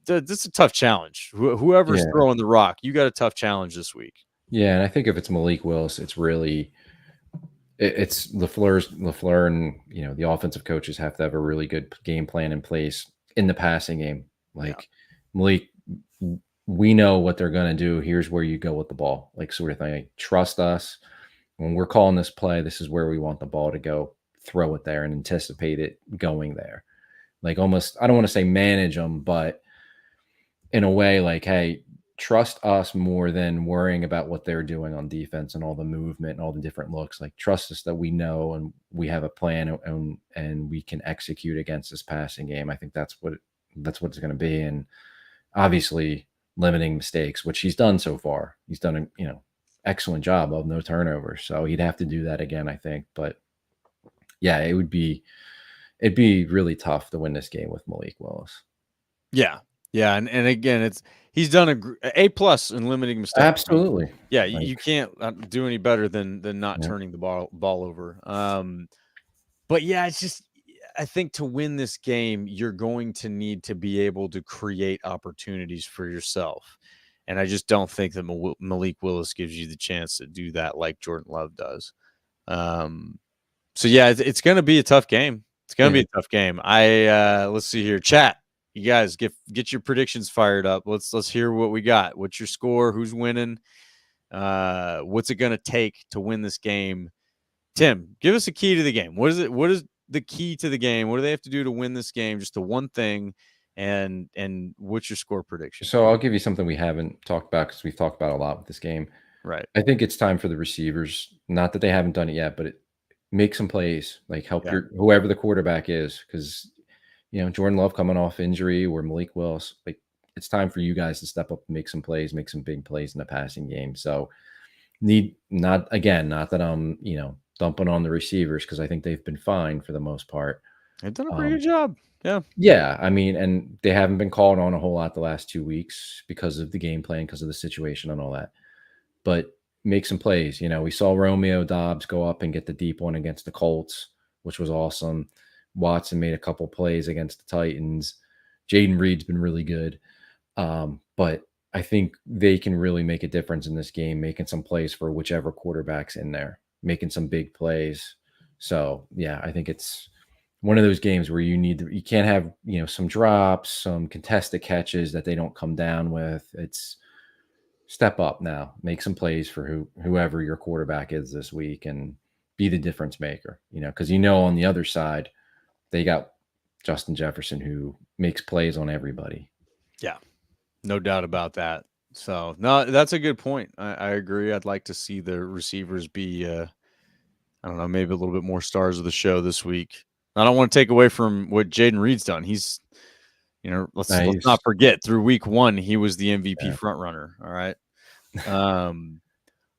This is a tough challenge. Whoever's throwing the rock, you got a tough challenge this week. Yeah, and I think if it's Malik Willis, it's really it's LaFleur, and the offensive coaches have to have a really good game plan in place in the passing game. Malik, we know what they're going to do. Here's where you go with the ball, sort of thing. Trust us. When we're calling this play, this is where we want the ball to go. Throw it there and anticipate it going there. Almost, I don't want to say manage them, but in a way, hey, trust us more than worrying about what they're doing on defense and all the movement and all the different looks. Trust us that we know and we have a plan and we can execute against this passing game. I think that's what it's going to be. And obviously limiting mistakes, which he's done so far. He's done an excellent job of no turnovers. So he'd have to do that again, I think. But yeah, it'd be really tough to win this game with Malik Willis. Yeah. Yeah. And again, he's done A+ in limiting mistakes. Absolutely. Yeah. You can't do any better than not turning the ball over. But yeah, it's just, I think to win this game, you're going to need to be able to create opportunities for yourself. And I just don't think that Malik Willis gives you the chance to do that like Jordan Love does. So yeah, it's going to be a tough game. It's going to be a tough game. Let's see here. Chat. You guys get your predictions fired up. Let's hear what we got. What's your score? Who's winning? What's it going to take to win this game? Tim, give us a key to the game. What is it? What is the key to the game? What do they have to do to win this game? Just the one thing. And what's your score prediction? So I'll give you something we haven't talked about because we've talked about a lot with this game. Right. I think it's time for the receivers. Not that they haven't done it yet, but make some plays. Help whoever the quarterback is, because Jordan Love coming off injury or Malik Willis, it's time for you guys to step up and make some plays, make some big plays in the passing game. So not that I'm dumping on the receivers, because I think they've been fine for the most part. They've done a pretty good job. Yeah. I mean, and they haven't been called on a whole lot the last 2 weeks because of the game plan, because of the situation and all that. But make some plays. We saw Romeo Doubs go up and get the deep one against the Colts, which was awesome. Watson made a couple plays against the Titans. Jaden Reed's been really good. But I think they can really make a difference in this game, making some plays for whichever quarterback's in there, making some big plays. So, yeah, I think it's one of those games where you can't have, some drops, some contested catches that they don't come down with. It's step up now, make some plays for whoever your quarterback is this week and be the difference maker, because on the other side, they got Justin Jefferson, who makes plays on everybody. Yeah, no doubt about that. So, no, that's a good point. I agree. I'd like to see the receivers be, I don't know, maybe a little bit more stars of the show this week. I don't want to take away from what Jaden Reed's done. He's, let's not forget, through week 1, he was the MVP front runner. All right.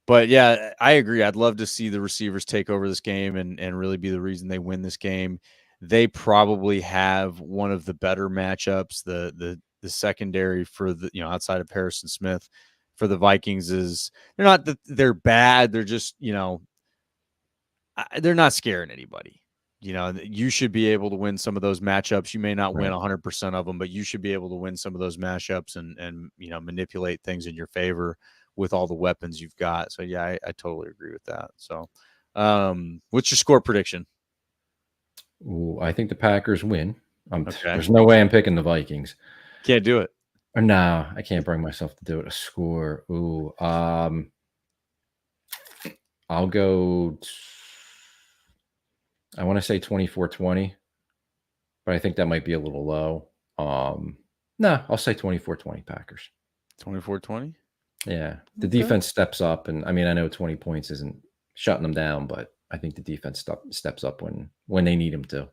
But yeah, I agree. I'd love to see the receivers take over this game and really be the reason they win this game. They probably have one of the better matchups. The secondary for the outside of Harrison Smith for the Vikings is they're not that they're bad. They're just they're not scaring anybody. You should be able to win some of those matchups. You may not win 100% of them, but you should be able to win some of those matchups and manipulate things in your favor with all the weapons you've got. So yeah, I totally agree with that. So, what's your score prediction? Ooh, I think the Packers win. Okay. There's no way I'm picking the Vikings. Can't do it. No, I can't bring myself to do it. A score. Ooh, I'll go. I want to say 24-20, but I think that might be a little low. No, I'll say 24-20 Packers. 24-20? Yeah. The defense steps up, and I mean, I know 20 points isn't shutting them down, but I think the defense steps up when they need them to.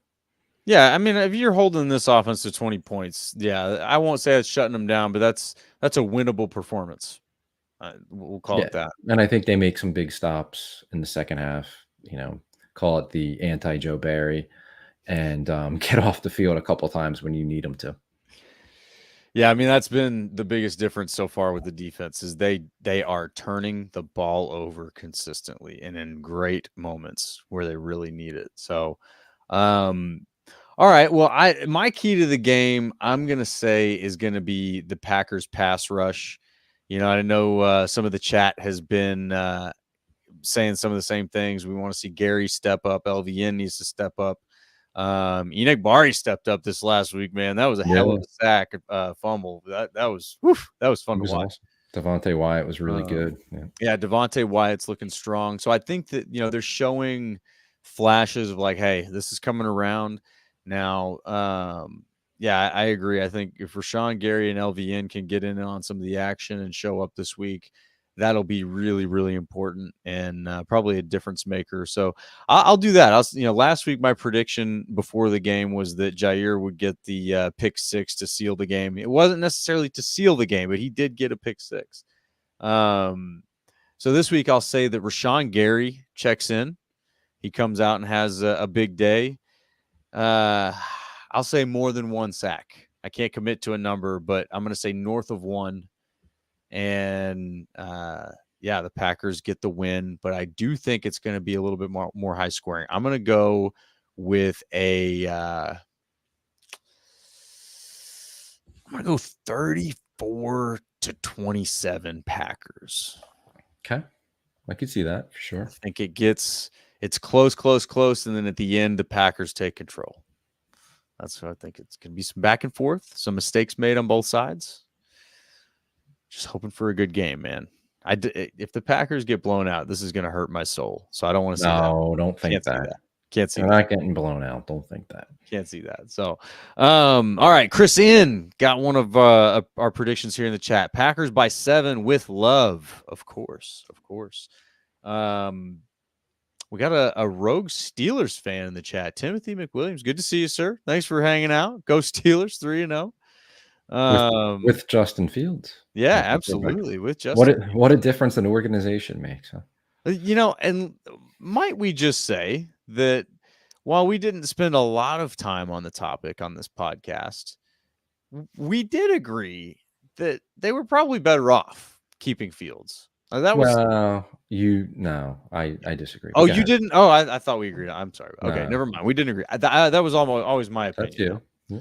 Yeah, I mean, if you're holding this offense to 20 points, yeah, I won't say it's shutting them down, but that's a winnable performance. We'll call it that. And I think they make some big stops in the second half. Call it the anti-Joe Barry, and get off the field a couple of times when you need them to. Yeah, I mean, that's been the biggest difference so far with the defense is they are turning the ball over consistently and in great moments where they really need it. So, all right. Well, my key to the game, I'm gonna say, is gonna be the Packers pass rush. I know some of the chat has been saying some of the same things. We want to see Gary step up. LVN needs to step up. Enoch Bari stepped up this last week, man. That was a hell of a sack fumble. That was fun to watch. Awesome. Devontae Wyatt was really good. Yeah, Devontae Wyatt's looking strong. So I think that they're showing flashes of like, hey, this is coming around now. Yeah, I agree. I think if Rashawn Gary and LVN can get in on some of the action and show up this week, that'll be really, really important and probably a difference maker. So I'll do that. Last week my prediction before the game was that Jair would get the pick six to seal the game. It wasn't necessarily to seal the game, but he did get a pick six. So this week I'll say that Rashawn Gary checks in. He comes out and has a big day. I'll say more than one sack. I can't commit to a number, but I'm going to say north of one. And the Packers get the win, but I do think it's going to be a little bit more high scoring. I'm going to go with I'm going to go 34-27 Packers. Okay. I could see that for sure. I think it's close. And then at the end, the Packers take control. That's what I think. It's going to be some back and forth, some mistakes made on both sides. Just hoping for a good game, man. If the Packers get blown out, this is going to hurt my soul. So I don't want to see that. No, don't think that. Can't see They're that. not getting blown out. Don't think that. Can't see that. So, all right. Chris N got one of our predictions here in the chat. Packers by 7 with love, of course. We got a rogue Steelers fan in the chat. Timothy McWilliams. Good to see you, sir. Thanks for hanging out. Go Steelers 3-0. With Justin Fields. Yeah, absolutely. With Justin. What a difference an organization makes. Huh? And might we just say that while we didn't spend a lot of time on the topic on this podcast, we did agree that they were probably better off keeping Fields. I disagree. Oh, you didn't? Oh, I thought we agreed. I'm sorry. Okay, never mind. We didn't agree. That was always my opinion. That's you. Yeah.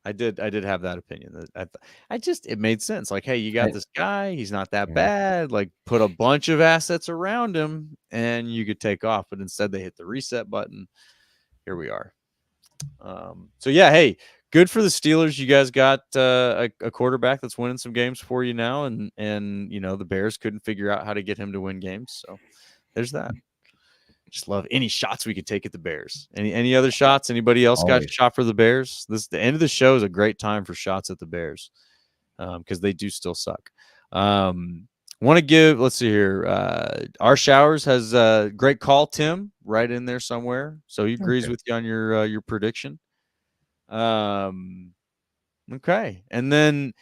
I did have that opinion. It made sense. Like, hey, you got this guy. He's not that bad. Like, put a bunch of assets around him, and you could take off. But instead, they hit the reset button. Here we are. So yeah, hey, good for the Steelers. You guys got a quarterback that's winning some games for you now, and the Bears couldn't figure out how to get him to win games. So there's that. Just love any shots we could take at the Bears. Any other shots? Anybody else got a shot for the Bears? The end of the show is a great time for shots at the Bears because they do still suck. Want to give? Let's see here. Our Showers has a great call, Tim, right in there somewhere. So he agrees with you on your prediction. Okay, and then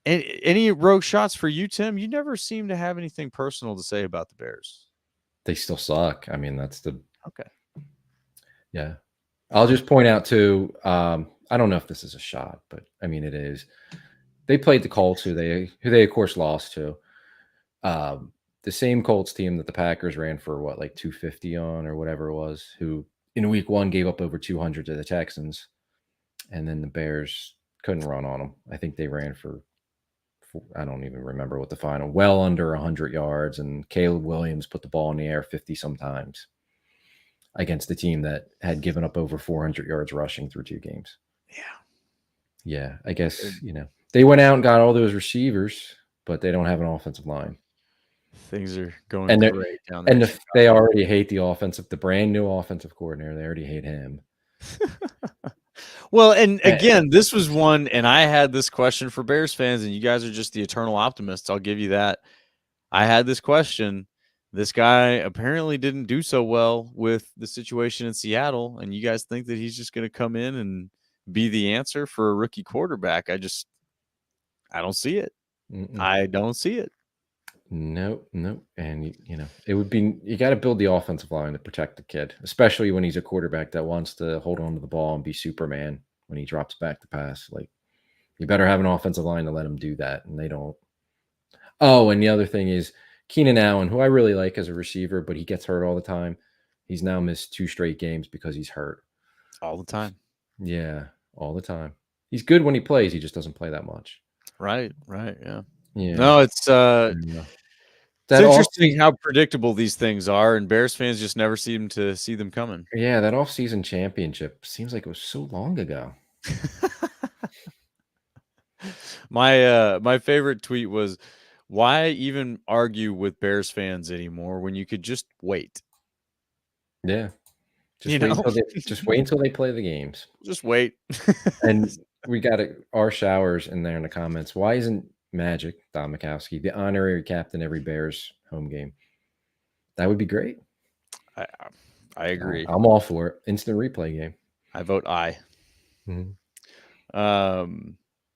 Any rogue shots for you, Tim? You never seem to have anything personal to say about the Bears. They still suck. I mean, that's the Okay. yeah. I'll just point out too. I don't know if this is a shot, but I mean it is. They played the Colts, who they of course lost to. The same Colts team that the Packers ran for what, like 250 on or whatever it was, who in week 1 gave up over 200 to the Texans, and then the Bears couldn't run on them. I think they ran for I don't even remember what the final, well under 100 yards, and Caleb Williams put the ball in the air 50 sometimes against a team that had given up over 400 yards rushing through 2 games. Yeah, I guess, they went out and got all those receivers, but they don't have an offensive line. Things are going great down there. And they already hate the brand new offensive coordinator. They already hate him. Well, and again, this was one, and I had this question for Bears fans, and you guys are just the eternal optimists. I'll give you that. I had this question. This guy apparently didn't do so well with the situation in Seattle, and you guys think that he's just going to come in and be the answer for a rookie quarterback. I don't see it. I don't see it. No. And, it would be, you got to build the offensive line to protect the kid, especially when he's a quarterback that wants to hold on to the ball and be Superman when he drops back to pass. Like, you better have an offensive line to let him do that. And they don't. Oh, and the other thing is Keenan Allen, who I really like as a receiver, but he gets hurt all the time. He's now missed 2 straight games because he's hurt. All the time. Yeah, all the time. He's good when he plays. He just doesn't play that much. Right. Yeah. No, it's interesting how predictable these things are, and Bears fans just never seem to see them coming. Yeah, that off-season championship seems like it was so long ago. My favorite tweet was, why even argue with Bears fans anymore when you could just wait? Yeah. Just wait until they play the games. Just wait. And we got our showers in there in the comments. Why isn't Magic, Don Mikowski, the honorary captain every Bears home game? That would be great. I agree. I'm all for it. Instant replay game. I vote aye. Mm-hmm.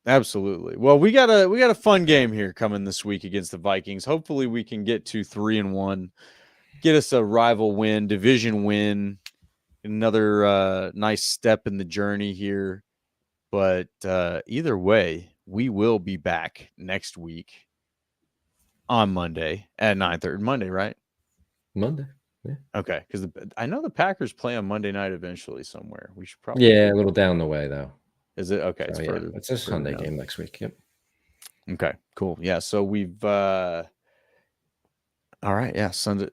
Absolutely. Well, we got a fun game here coming this week against the Vikings. Hopefully we can get to 3-1, get us a rival win, division win, another nice step in the journey here. But either way, we will be back next week on Monday at 9:30. Monday, right? Monday. Yeah. Okay, because I know the Packers play on Monday night eventually somewhere. We should probably. Yeah, a little down the way though. Is it okay? So, yeah, it's a Sunday game next week. Yep. Okay, cool. Yeah, so we've all right. Yeah, Sunday,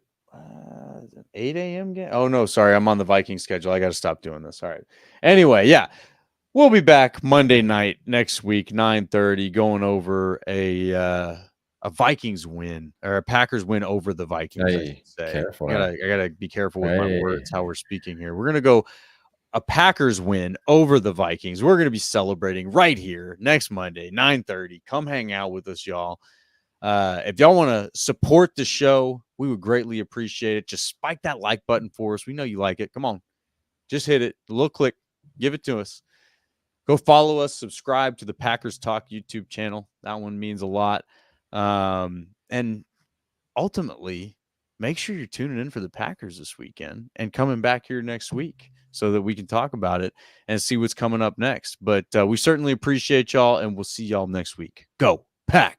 8 a.m. game. Oh no, sorry, I'm on the Viking schedule. I got to stop doing this. All right. Anyway, yeah, we'll be back Monday night next week, 9:30, going over a Vikings win or a Packers win over the Vikings. I should say. Careful. I gotta be careful with my words, how we're speaking here. We're gonna go a Packers win over the Vikings. We're gonna be celebrating right here next Monday, 9:30. Come hang out with us, y'all. If y'all want to support the show, we would greatly appreciate it. Just spike that like button for us. We know you like it. Come on, just hit it. A little click, give it to us. Go follow us, subscribe to the Packers Talk YouTube channel. That one means a lot. And ultimately, make sure you're tuning in for the Packers this weekend and coming back here next week so that we can talk about it and see what's coming up next. But we certainly appreciate y'all, and we'll see y'all next week. Go Pack!